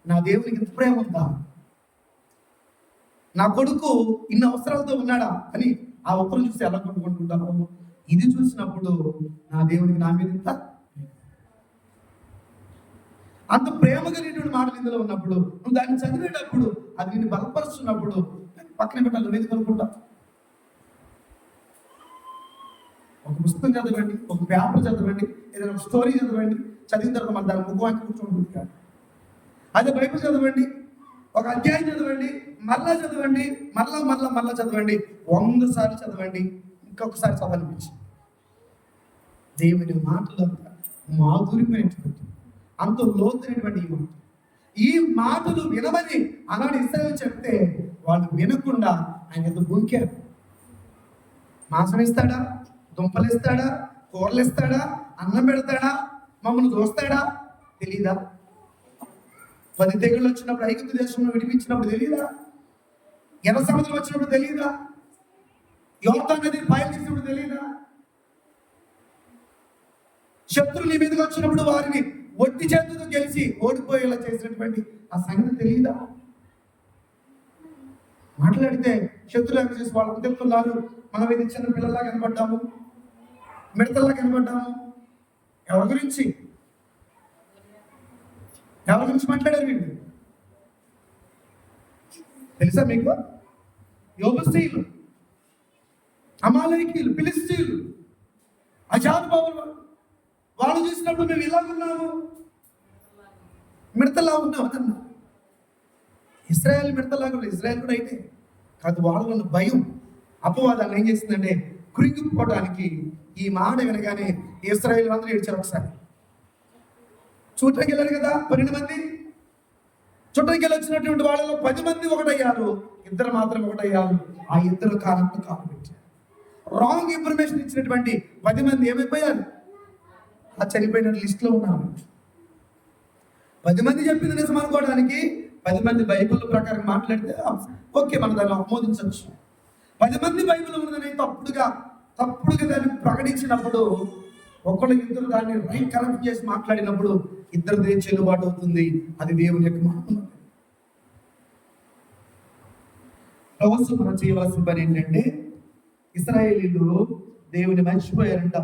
నా దేవునికి ఇంత ప్రేమ ఉందా, నా కొడుకు ఇన్ని అవసరాలతో ఉన్నాడా అని ఆ ఉత్తరం చూసి ఎలా కొనుక్కుంటుంటాము. ఇది చూసినప్పుడు నా దేవునికి నా మీద అంత ప్రేమ కలిగినటువంటి మాటలు ఇందులో ఉన్నప్పుడు, నువ్వు దాన్ని చదివేటప్పుడు, అది నిన్ను బలపరుస్తున్నప్పుడు పక్కన పెట్టాలి. నువ్వు ఎందుకు అనుకుంటావు? ఒక పుస్తకం చదవండి, ఒక పేపర్ చదవండి, ఏదైనా ఒక స్టోరీ చదవండి, చదివిన తర్వాత మన దాని ముఖానికి కూర్చోండి కాదు. అదే బైబిల్ చదవండి, ఒక అధ్యాయం చదవండి, మరలా చదవండి, మరలా చదవండి, 100 సార్లు చదవండి, ఇంకొకసారి చదవనిపించి దేవుని మాటలు మాధుర్యమైనటువంటి, అంత లోతైనటువంటి ఈ మాటలు వినమని అలాంటి ఇస్రాయేలు చెప్తే వాళ్ళు వినకుండా ఆయన ఎంత బుంకారు. మాంసం ఇస్తాడా, దుంపలు ఇస్తాడా, కూరలు ఇస్తాడా, అన్నం పెడతాడా, మమ్మల్ని చూస్తాడా తెలీదా? 10 తెగుళ్ళు వచ్చినప్పుడు ఐగుప్తు దేశంలో విడిపించినప్పుడు తెలీదా? ఎర్ర సముద్రం వచ్చినప్పుడు తెలీదా? యోర్దాను నది బయలు చేసినప్పుడు తెలీదా? శత్రువులు నీ మీదకి వచ్చినప్పుడు వారిని ఒట్టి చేతులతో గెలిచి ఓడిపోయేలా చేసినటువంటి ఆ సంగతి తెలియదా? మాట్లాడితే శత్రువులు చేసి వాళ్ళకి చెప్తున్నారు, మనం ఇది చిన్న పిల్లల్లా కనబడ్డాము, మిడతల్లా కనబడ్డాము. ఎవరి గురించి మాట్లాడారు వీళ్ళు తెలుసా మీకు? యోబుస్తీయులు, అమాలేకీయులు, ఫిలిష్తీయులు, అజానుబాహులు వాళ్ళు చూసినప్పుడు మేము ఇలా ఉన్నాము, మిడతలా ఉన్నాం అన్న. ఇశ్రాయేల్ మిడతలాగా లేదు, ఇశ్రాయేల్ కూడా అయితే కాదు. వాళ్ళ భయం అపవాదాన్ని ఏం చేసిందంటే కృంగిపోవడానికి ఈ మాట వినగానే ఇశ్రాయేల్ అందరూ ఏడ్చారు. ఒకసారి చూడటానికి వెళ్ళారు కదా 12 మంది, చూడటానికి వెళ్ళి వచ్చినటువంటి వాళ్ళలో 10 మంది ఒకటయ్యారు, 2 మాత్రం ఒకటయ్యారు. ఆ 2 కాలంలో కాలు పెట్టారు. రాంగ్ ఇన్ఫర్మేషన్ ఇచ్చినటువంటి 10 మంది ఏమైపోయారు? ఆ చనిపోయిన లిస్టులో ఉన్నారు. 10 మంది చెప్పింది నిజం అనుకోవడానికి 10 మంది బైబిల్ ప్రకారం మాట్లాడితే ఓకే, మనం దాన్ని ఆమోదించవచ్చు. 10 మంది బైబిల్ ఉన్నదని తప్పుడుగా దాన్ని ప్రకటించినప్పుడు, 1-2 దాన్ని రైట్ కరెక్ట్ చేసి మాట్లాడినప్పుడు 2 చెల్లుబాటు అవుతుంది. అది దేవుని యొక్క మహిమ. రోజు మనం చేయవలసిన పని ఏంటంటే, ఇశ్రాయేలీలు దేవుని మర్చిపోయారంట.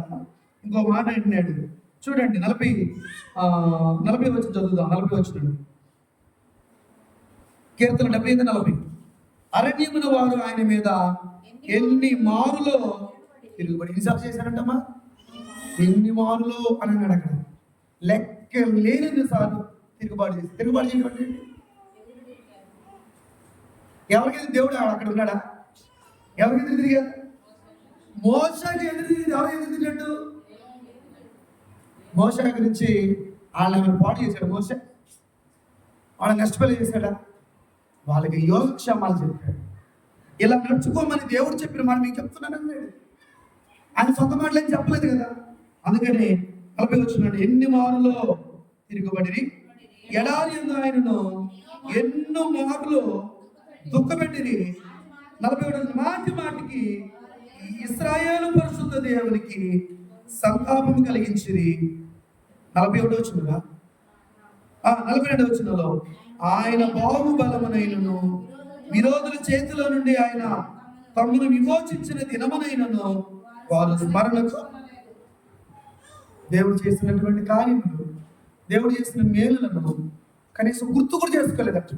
ఇంకో మాట అంటున్నాడు చూడండి, 40 వచ్చి చదువుదాం. 40 వచ్చినాడు కీర్తన 75:40. అరణ్యమున వారు ఆయన మీద ఎన్ని మారులో తిరుగుబడి. ఎన్నిసార్లు చేశారంటమ్మా? ఎన్ని మారులో అని అన్నాడు. అక్కడ లెక్క లేని సార్లు తిరుగుబాటు చేయడం. ఎవరికైతే దేవుడు అక్కడ ఉన్నాడా? ఎవరికైతే తిరిగారు? మోషకి ఎదురు తిరిగి. ఎవరికి ఎదురు తిరిగినట్టు? మోష గురించి వాళ్ళని పాటు చేశాడు. మోష వాళ్ళని నష్టపల్లి చేశాడా? వాళ్ళకి యోగక్షేమాలు చెప్పాడు. ఇలా నడుచుకోమని దేవుడు చెప్పిన మాట మీకు చెప్తున్నాను అన్నాడు. ఆయన సొంత మాటలు ఏం చెప్పలేదు కదా. అందుకని 40 వచ్చినాడు, ఎన్ని మారులో తిరుగుబడి ఎడారి ఎందు ఆయనను ఎన్నో మార్లు దుఃఖపెట్టిరి. 41 మాటికి ఇశ్రాయేలు పరిశుద్ధ దేవునికి సంతాపం కలిగించిరి. 41 వచ్చినగా 42 వచ్చినలో ఆయన బాహుబలమునైనను విరోధుల చేతిలో నుండి ఆయన తమ్మును విమోచించిన దినమునైనను వారు స్మరణకు. దేవుడు చేసినటువంటి కార్యములు, దేవుడు చేసిన మేలులను కనీసం గుర్తు కూడా చేసుకోలేదట.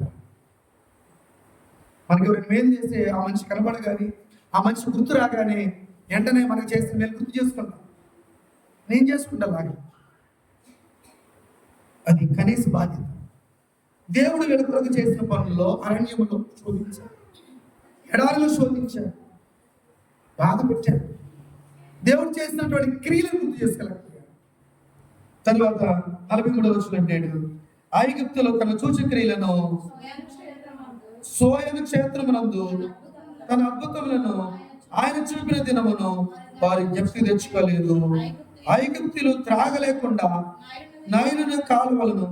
మనకి ఎవరైనా మేలు చేస్తే ఆ మనిషి కనబడగానే, ఆ మనిషి గుర్తు రాగానే వెంటనే మనకు చేసిన మేలు గుర్తు చేసుకుంటాం. నేను చేసుకుంటా లాగా. అది కనీస బాధ్యత. దేవుడు వీళ్ళ కొరకు చేసిన పనుల్లో అరణ్యములో శోధించారు, ఎడారిలో శోధించారు, బాధ పెట్టారు. దేవుడు చేసినటువంటి క్రియలను గుర్తు చేసుకోలేకపోయారు. తర్వాత 43 వచ్చినట్టు ఐగుప్తులో తన సూచక్రియలను సోయను క్షేత్రమునందు తన అద్భుతములను ఆయన చూపిన దినమును వారి జ్ఞప్తి తెచ్చుకోలేదు. ఐగుప్తులు త్రాగలేకుండా నైలున కాలువలను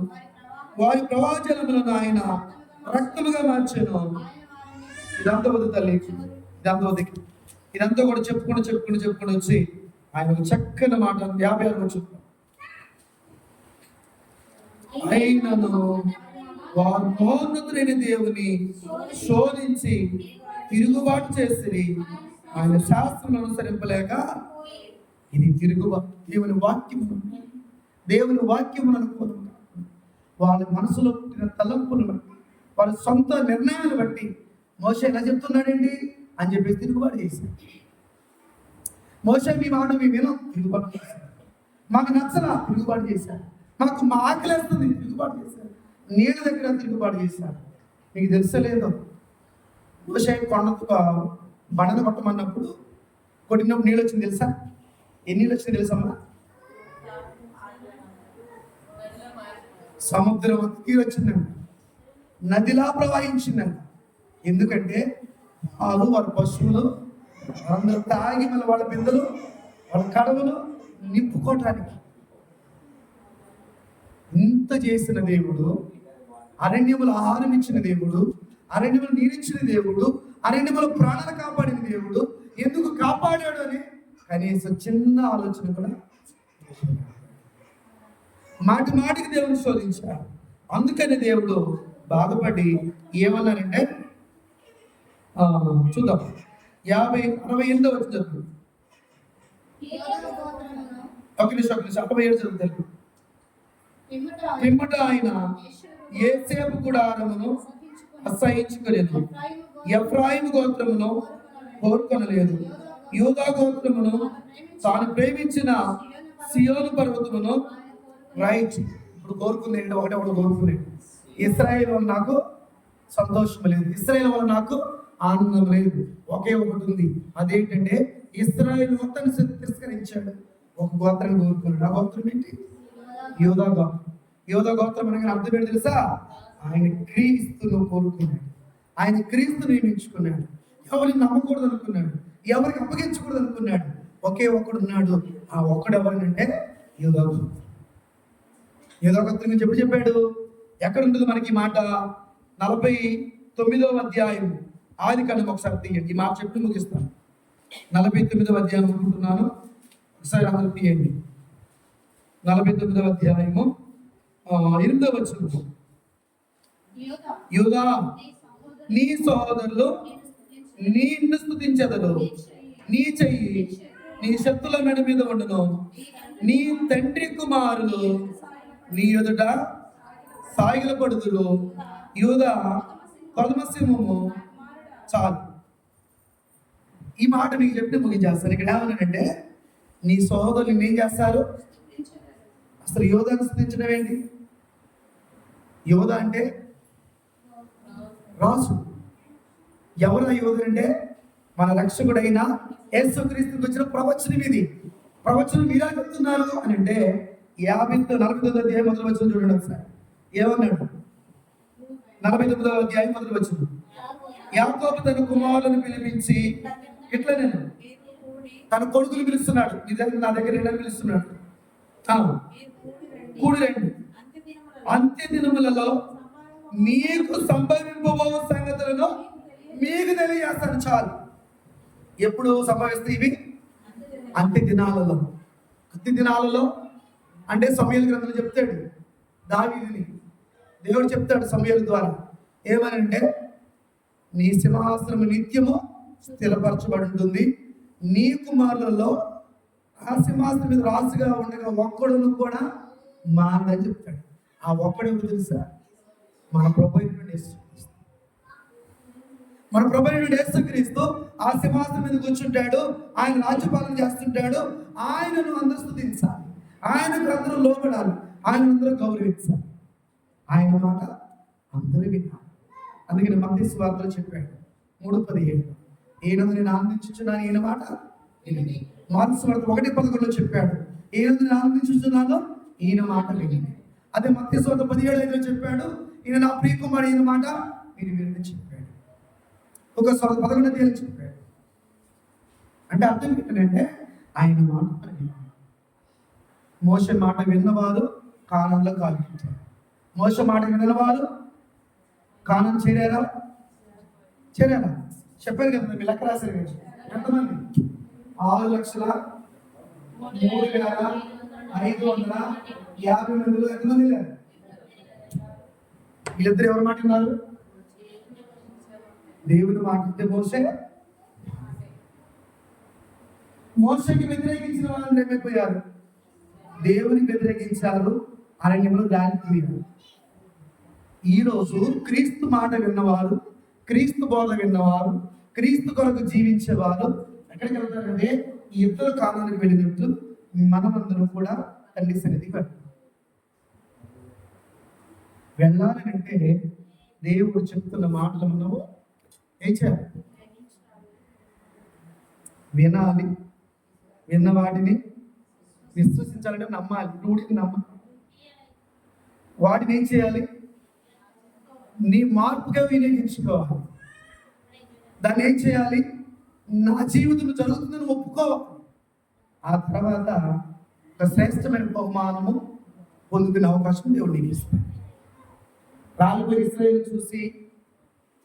వారి ప్రవాహజలములను ఆయన రక్తముగా మార్చాను. ఇదంతా వద్దు తల్లి, ఇదంతా కూడా చెప్పుకుని వచ్చి ఆయన ఒక చక్కని మాట 56 వచ్చి, అయినను వారు మహోన్నతుడైన దేవుని శోధించి తిరుగుబాటు చేసి ఆయన శాస్త్రం అనుసరింపలేక. ఇది తిరుగుబాటు. దేవుని వాక్యమును అనుకూలంగా వాళ్ళ మనసులో పుట్టిన తలంపులను బట్టి, వాళ్ళ సొంత నిర్ణయాలను బట్టి మోషే ఎలా చెప్తున్నాడండి అని చెప్పేసి తిరుగుబాటు చేశారు. మోషే మీ మాట మీ వినం, తిరుగుబాటు చేశారు. మాకు నచ్చలా, తిరుగుబాటు చేశారు. మా ఆకలి వేస్తుంది, తిరుగుబాటు చేశారు. నీళ్ళ దగ్గర తిరుగుబాటు చేశారు. మీకు తెలుసలేదో, మోషే కొండకు బండను కొట్టమన్నప్పుడు కొట్టినప్పుడు నీళ్ళు వచ్చింది తెలుసా? ఎన్ని నీళ్ళు వచ్చింది తెలుసమ్మా? సముద్రం అతికి వచ్చిందంట, నదిలా ప్రవహించిందంట. ఎందుకంటే వాళ్ళు వారి పశువులు అందరూ తాగి మళ్ళీ వాళ్ళ బిందెలు వాళ్ళ కడవలు నింపుకోవటానికి. ఇంత చేసిన దేవుడు, అరణ్యములు ఆహారం ఇచ్చిన దేవుడు, అరణ్యములు నీరిచ్చిన దేవుడు, అరణ్యములు ప్రాణాలు కాపాడిన దేవుడు ఎందుకు కాపాడాడు అని కనీసం చిన్న ఆలోచన కూడా మాటి మాటికి దేవుడు శోధించాడు. అందుకని దేవుడు బాధపడి ఏమన్నారంటే, చూద్దాం 68 వచ్చి చదువు. ఒక నిమిషం 67 చదువుతారు. పిమ్మట ఆయన యోసేపు గుడారమును అసహించుకోలేదు, ఎఫ్రాయిము గోత్రమును కోరుకొనలేదు, యూదా గోత్రమును తాను ప్రేమించిన సియోను పర్వతమును రైట్ ఇప్పుడు కోరుకుంది. ఒకటే కోరుకునేది, ఇశ్రాయేలు వల్ల నాకు సంతోషం లేదు, ఇశ్రాయేలు వల్ల నాకు ఆనందం లేదు. ఒకే ఒకటి ఉంది, అదేంటంటే ఇశ్రాయేలు మొత్తాన్ని తిరస్కరించాడు, ఒక గోత్రాన్ని కోరుకున్నాడు. ఆ గోత్రం ఏంటి? యూదా గోత్రం. యూదా గోత్రం అనగా అర్థం ఏంటి తెలుసా? ఆయన క్రీస్తును కోరుకున్నాడు, ఆయన క్రీస్తు నియమించుకున్నాడు. ఎవరిని నమ్మకూడదు అనుకున్నాడు, ఎవరికి అప్పగించకూడదు అనుకున్నాడు. ఒకే ఒకడు ఉన్నాడు, ఆ ఒక్కడు ఎవరినంటే యూదా గోత్రం. యూదా గోత్రం చెప్పాడు. ఎక్కడ ఉంటుంది మనకి మాట? 49వ అధ్యాయం ఆది కాండం. ఒకసారి తీయండి, ఈ మాట చెప్పి ముగిస్తాను. 49వ అధ్యాయం అనుకుంటున్నాను, ఒకసారి అందరూ తీయండి. 49వ అధ్యాయము 8వ వచనం. యూదా నీ సహోదరులు నిన్ను స్తుతించెదరు, నీ చెయ్యి నీ శత్రుల మెడ మీద ఉండును, నీ తండ్రి కుమారులు నీ ఎదుట సాగిలపడుదురు. యూదా కొదమసింహము. చాలు, ఈ మాట మీకు చెప్పి ముగించేస్తారు. ఇక్కడ ఏమన్నాడంటే, నీ సహోదరులు ఏం చేస్తారు? అసలు యోధాను స్తుతించడం ఏంటి? యోధ అంటే రాజు. ఎవరు యోధుడు అంటే? మన రక్షకుడైన యేసుక్రీస్తుకు వచ్చిన ప్రవచనం ఇది. ప్రవచనం మీరా చెప్తున్నారు అని అంటే 49వ అధ్యాయం మొదలు వచ్చిన చూడండి ఒకసారి. ఏమన్నాడు? 49వ అధ్యాయం మొదలు వచ్చింది. యాకోబు తన కుమారులను పిలిపించి ఇట్లా, నేను తన కొడుకులు పిలుస్తున్నాడు, నా దగ్గర ఏంటని పిలుస్తున్నాడు. కూడి రండి, అంత్య దినములలో మీకు సంభవింపబో సంగతులను మీకు తెలియజేస్తాను. చాలు. ఎప్పుడు సంభవిస్తాయి ఇవి? అంత్య దినాలలో. అంత్య దినాలలో అంటే సమూయేలు గ్రంథంలో చెప్తాడు, దావీదుని దేవుడు చెప్తాడు సమూయేలు ద్వారా. ఏమనంటే, నీ సింహాసనము నిత్యము స్థిరపరచబడి ఉంటుంది, నీ కుమారులలో ఆ సింహాసనం మీద రాజుగా ఉండగా ఒక్కడును కూడా మారదని చెప్తాడు. ఆ ఒక్కడే తెలుసా? మన ప్రభు అయినటువంటి యేసుక్రీస్తు. మన ప్రభు అయినటువంటి యేసుక్రీస్తు ఆ సింహాసనం మీద కూర్చుంటాడు, ఆయన రాజ్యపాలన చేస్తుంటాడు. ఆయనను అందరూ స్తుతించాలి, ఆయనకు అందరూ లోబడాలి, ఆయన అందరూ గౌరవించాలి, ఆయన మాట అందరూ వినాలి. అందుకని మత్తయి సువార్తలో చెప్పాడు 3:17, ఈయనందు నేను ఆనందించుచున్నాను, ఈయన మాట వినండి. మార్కు సువార్త 1:11 చెప్పాడు, ఈయనందు నేను ఆనందించుచున్నాను, ఈయన మాట వినండి. అదే మత్తయి సువార్త 17:5 చెప్పాడు, ఈయన నా ప్రియకుమారుడు, ఈయన మాట మీరు వినండి చెప్పాడు. ఒక 11 చెప్పాడు. అంటే అర్థం ఏంటంటే, ఆయన మాట వినాలి. మోషే మాట విన్నవారు కానంలో కాలిపోతారు. మోషే మాట విన్నవారు కానం చేరారా? చెప్పారు కదా, మీ లెక్క రాశారు కదా. ఎంతమంది? 6,03,550 మందిలో ఎంతమంది లేరు? వీళ్ళిద్దరు ఎవరు మాట విన్నారు? దేవుని మాట అంటే మోషేకి వ్యతిరేకించిన వాళ్ళు ఏమైపోయారు? దేవునికి వ్యతిరేకించారు, అరణ్యంలో దారిపోయారు. ఈరోజు క్రీస్తు మాట విన్నవారు, క్రీస్తు బోధ విన్నవారు, క్రీస్తు కొరకు జీవించేవారు ఎక్కడికి వెళ్తారంటే, ఈ ఇద్దరు కాలానికి వెళ్ళినట్టు మనమందరం కూడా తల్లి సన్నిధికి వెళ్ళాలంటే దేవుడు చెప్తున్న మాటలు మనము ఏం చేయాలి? వినాలి. విన్న వాటిని విశ్వసించాలంటే నమ్మాలి. రూఢిని నమ్మాలి. వాటిని ఏం చేయాలి? నీ మార్పుగా వినియోగించుకోవాలి. దాన్ని ఏం చేయాలి? నా జీవితంలో జరుగుతుందని ఒప్పుకోవాలి. ఆ తర్వాత ఒక శ్రేష్టమైన బహుమానము పొందుకునే అవకాశం దేవుడు నీకు ఇస్తాడు. రాలిపోయి ఇశ్రాయేలు చూసి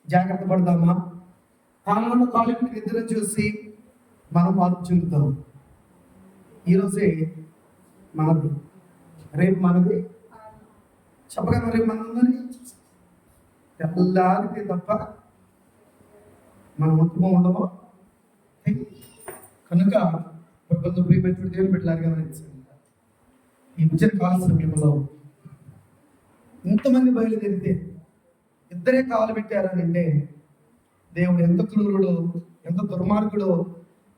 జాగ్రత్త పడదామా? కాలంలో కాలిపోయిన నిద్ర చూసి మనం మార్పు చెందుతాం. ఈరోజే మనది, రేపు మనది చెప్పగలం. రేపు మనది ఉందని తెల్లారితే తప్ప మనం ఉంటుమో ఉండమో. కనుక ప్రభుత్వం ప్రియమైన దేవుని పెట్టారు గమనించండి. ఈ విజయ కాల సమయంలో ఇంతమంది బయలుదేరితే ఇద్దరే కాలు పెట్టారని అంటే దేవుడు ఎంత క్రూరుడో, ఎంత దుర్మార్గుడో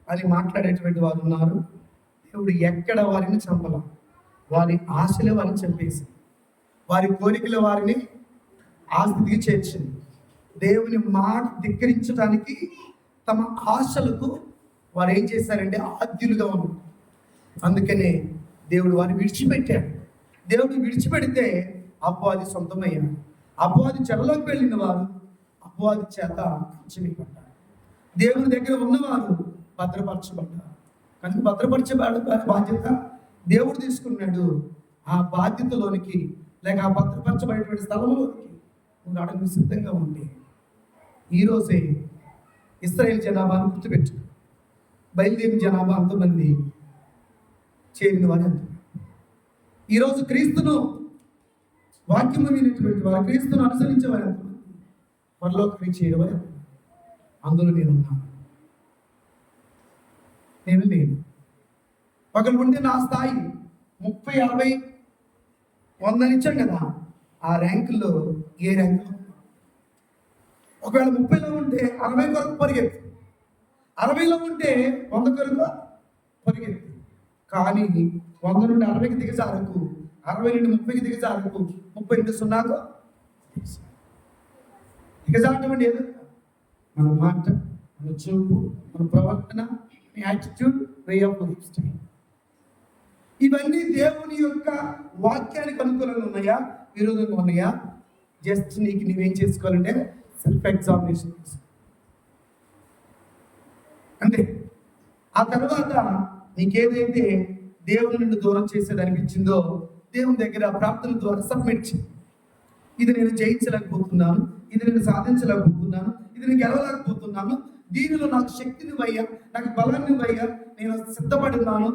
అని మాట్లాడేటువంటి వారు ఉన్నారు. దేవుడు ఎక్కడ వారిని చంపల, వారి ఆశలే వారిని చంపేసి, వారి కోరికల వారిని ఆ స్థితికి చేర్చింది. దేవుని మాట ధిక్కరించడానికి తమ ఆశలకు వారు ఏం చేశారంటే ఆద్యులుగా ఉన్నారు. అందుకనే దేవుడు వారిని విడిచిపెట్టాడు. దేవుడు విడిచిపెడితే అపవాది సొంతమయ్యాడు. అపవాది చెరలోకి వెళ్ళిన వారు అపవాది చేత చిమిపడ్డారు. దేవుని దగ్గర ఉన్నవారు భద్రపరచబడ్డారు. కనుక భద్రపరచబడ బాధ్యత దేవుడు తీసుకున్నాడు. ఆ బాధ్యతలోనికి లేక ఆ భద్రపరచబడేటువంటి స్థలంలోనికి నువ్వు అడుగు సిద్ధంగా ఉండి ఈరోజే ఇశ్రాయేలు జనాభాను గుర్తుపెట్టు. బయలుదేరిన జనాభా అంతమంది, చేరిన వారు అంత. ఈరోజు క్రీస్తును వాక్యము వినేటువంటి వారు, క్రీస్తును అనుసరించే వారు ఎంతమంది, పరలోకానికి చేరేవారు ఎంతమంది. అందులో నేనున్నాను. నేను లేను. ఒకరు ఉంటే నా స్థాయి 30, 60, 100 ఇచ్చాం కదా, ఆ ర్యాంకుల్లో ఏ ర్యాంకు? ఒకవేళ 30లో ఉంటే 60 కొరకు పరిగెత్తు, 60లో ఉంటే 100 కొరకు పరిగెత్తు. కానీ 100 నుండి 60కి దిగజారకు, 60 నుండి 30కి దిగజారకు, 30 నుండి 0కు దిగజారటం ఏదో మన మాట, మన చూపు, మన ప్రవర్తన, attitude, way of life style, ఇవన్నీ దేవుని యొక్క వాక్యానికి అనుకూలంగా ఉన్నాయా, విరోధంగా ఉన్నాయా? జస్ట్ నీకు నువ్వేం చేసుకోవాలంటే సెల్ఫ్ ఎగ్జామినేషన్ అంటే. ఆ తర్వాత నీకేదైతే దేవుని నుండి దూరం చేసేది అనిపించిందో దేవుని దగ్గర ప్రార్థన ద్వారా సబ్మిట్ చేయి. ఇది నేను జయించలేకపోతున్నాను, ఇది నేను సాధించలేకపోతున్నాను, ఇది నేను గెలవలేకపోతున్నాను, దీనిలో నాకు శక్తిని వయ్యా, నాకు బలాన్ని వయ్యా, నేను సిద్ధపడున్నాను,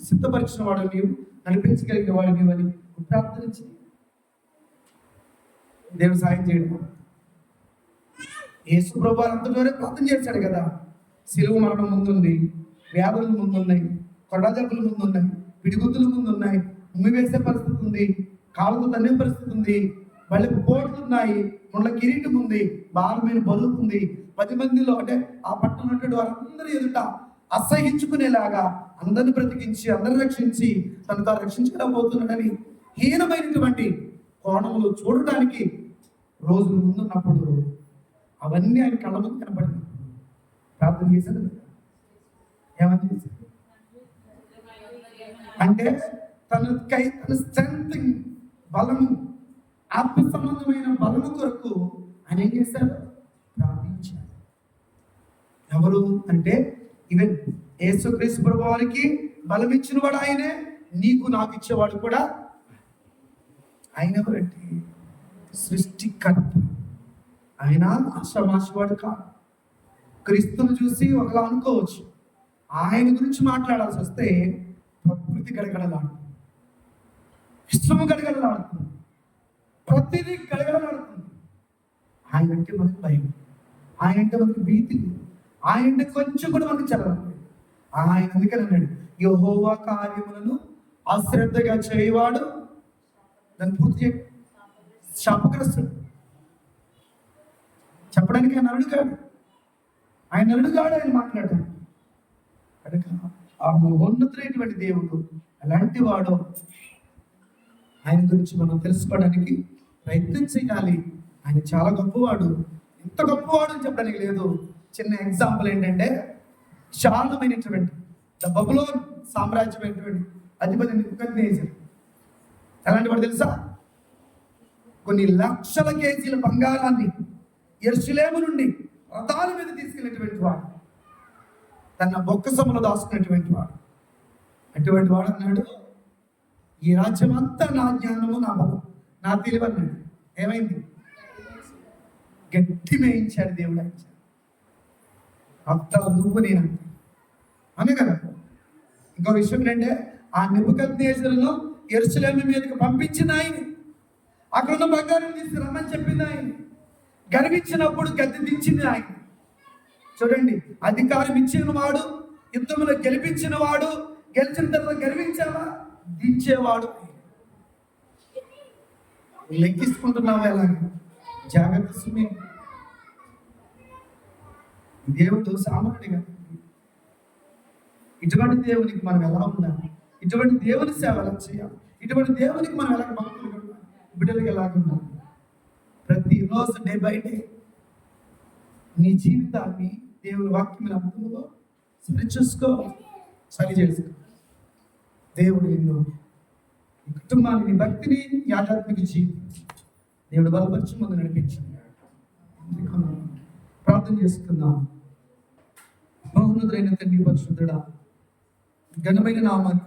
సిద్ధపరిచిన వాడు నీవు, నడిపించగలిగిన వాడు నీవు అని ప్రార్థన చేయి. దేవుడు సాయం చేయడం. యేసు ప్రభువు అంతలోనే ప్రార్థన చేశాడు కదా. సిలువ మరణం ముందుంది, వ్యాధులు ముందున్నాయి, కొడజబ్బులు ముందున్నాయి, పిడిగుద్దులు ముందున్నాయి, ఉమ్మి వేసే పరిస్థితి ఉంది, కాళ్ళతో తన్నే పరిస్థితి ఉంది, వాళ్ళకి పోట్లు ఉన్నాయి, ముళ్ళ కిరీటం ఉంది, భారమైన బరువు ఉంది. 10 మందిలో అంటే ఆ పట్టణంలో ఉన్నటువంటి వారందరూ ఎదుట అసహించుకునేలాగా అందరిని బ్రతికించి, అందరిని రక్షించి తను తాను రక్షించలేకపోతున్నాడని హీనమైనటువంటి కోణములు చూడటానికి రోజులు ముందున్నప్పుడు అవన్నీ ఆయన కళ్ళ ముందు కనపడింది. ప్రార్థన చేశాడు కదా, ఏమని చేశాడు అంటే తన స్ట్రెంత్, బలము, ఆత్మ సంబంధమైన బలము కొరకు ఆయన ఏం చేశారు? ప్రార్థించారు. ఎవరు అంటే ఈవెన్ యేసుక్రీస్తు ప్రభువు వారికి బలం ఇచ్చిన వాడు ఆయనే, నీకు నాకు ఇచ్చేవాడు కూడా ఆయన. ఎవరంటే సృష్టికర్త. ఆయన ఆశామాషవాడు కాదు. క్రీస్తును చూసి ఒకలా అనుకోవచ్చు, ఆయన గురించి మాట్లాడాల్సి వస్తే ప్రకృతి గడగడలాడుతుంది, విశ్వము గడగడలాడుతుంది, ప్రతిదీ గడగడలాడుతుంది. ఆయన అంటే మనకు భయం, ఆయన అంటే మనకు భీతి, ఆయన అంటే కొంచెం కూడా మనకు చదవాలి. ఆయన అందుకని అన్నాడు, యెహోవా కార్యములను అశ్రద్ధగా చేయవాడు దాన్ని పూర్తి చేయ శాపగ్రస్తుడు. చెప్పడానికి ఆయన అడుగుగాడు, ఆయన మాట్లాడాడు. కనుక ఆ మహోన్నతుడైనటువంటి దేవుడు ఎలాంటి వాడో ఆయన గురించి మనం తెలుసుకోవడానికి ప్రయత్నం చేయాలి. ఆయన చాలా గొప్పవాడు. ఎంత గొప్పవాడు అని చెప్పడానికి లేదు. చిన్న ఎగ్జాంపుల్ ఏంటంటే, విశాలమైనటువంటి బబులోన్ సామ్రాజ్యమైనటువంటి అధిపతి నెబుకద్నెజర్ ఎలాంటి వాడు తెలుసా? కొన్ని లక్షల కేజీల బంగారాన్ని యెరూషలేము నుండి రథాల మీద తీసుకెళ్ళినటువంటి వాడు, తన బొక్కసములో దాచుకున్నటువంటి వాడు. అటువంటి వాడు అన్నాడు, ఈ రాజ్యం అంతా నా జ్ఞానము, నా బలం, నా తెలివి అన్నాడు. ఏమైంది? గట్టి మేయించాడు దేవుడు. అంత నువ్వు నేనంత అనే కదా. ఇంకో విషయం ఏంటంటే, ఆ నెబుకద్నెజరును యెరూషలేము మీదకి పంపించిన ఆయన, అక్కడ ఉన్న బంగారం తీసుకురమ్మని చెప్పింది ఆయన. గర్వించినప్పుడు గద్దె దించింది ఆయన. చూడండి, అధికారం ఇచ్చిన వాడు, యుద్ధంలో గెలిపించిన వాడు, గెలిచిన తర్వాత గర్వించావా? దించేవాడు. లెక్కించుకుంటున్నావా? ఎలాగ? జాగ్రత్త సుమి. దేవుడు సామాన్యుడిగా, ఇటువంటి దేవునికి మనం ఎలా ఉండాలి? ఇటువంటి దేవుని సేవ ఎలా చేయాలి? ఇటువంటి దేవునికి మనం ఎలా భక్తులుగా ఉండాలి? బిడ్డలుగా ఎలాగ ఉండాలి? ప్రతిరోజు డే బై డే నీ జీవితాన్ని దేవుని వాక్యం అర్థంలో సరిచూసుకో, సరి చేసుకో. దేవుడు నిన్ను, నీ కుటుంబాన్ని, నీ భక్తిని, నీ ఆధ్యాత్మిక జీవితం దేవుడు బలపరిచి ముందు నడిపించాడు. ప్రార్థన చేసుకుందాం. మహోన్నతుడైన తండ్రి, పరిశుద్ధుడా, ఘనమైన నామానికి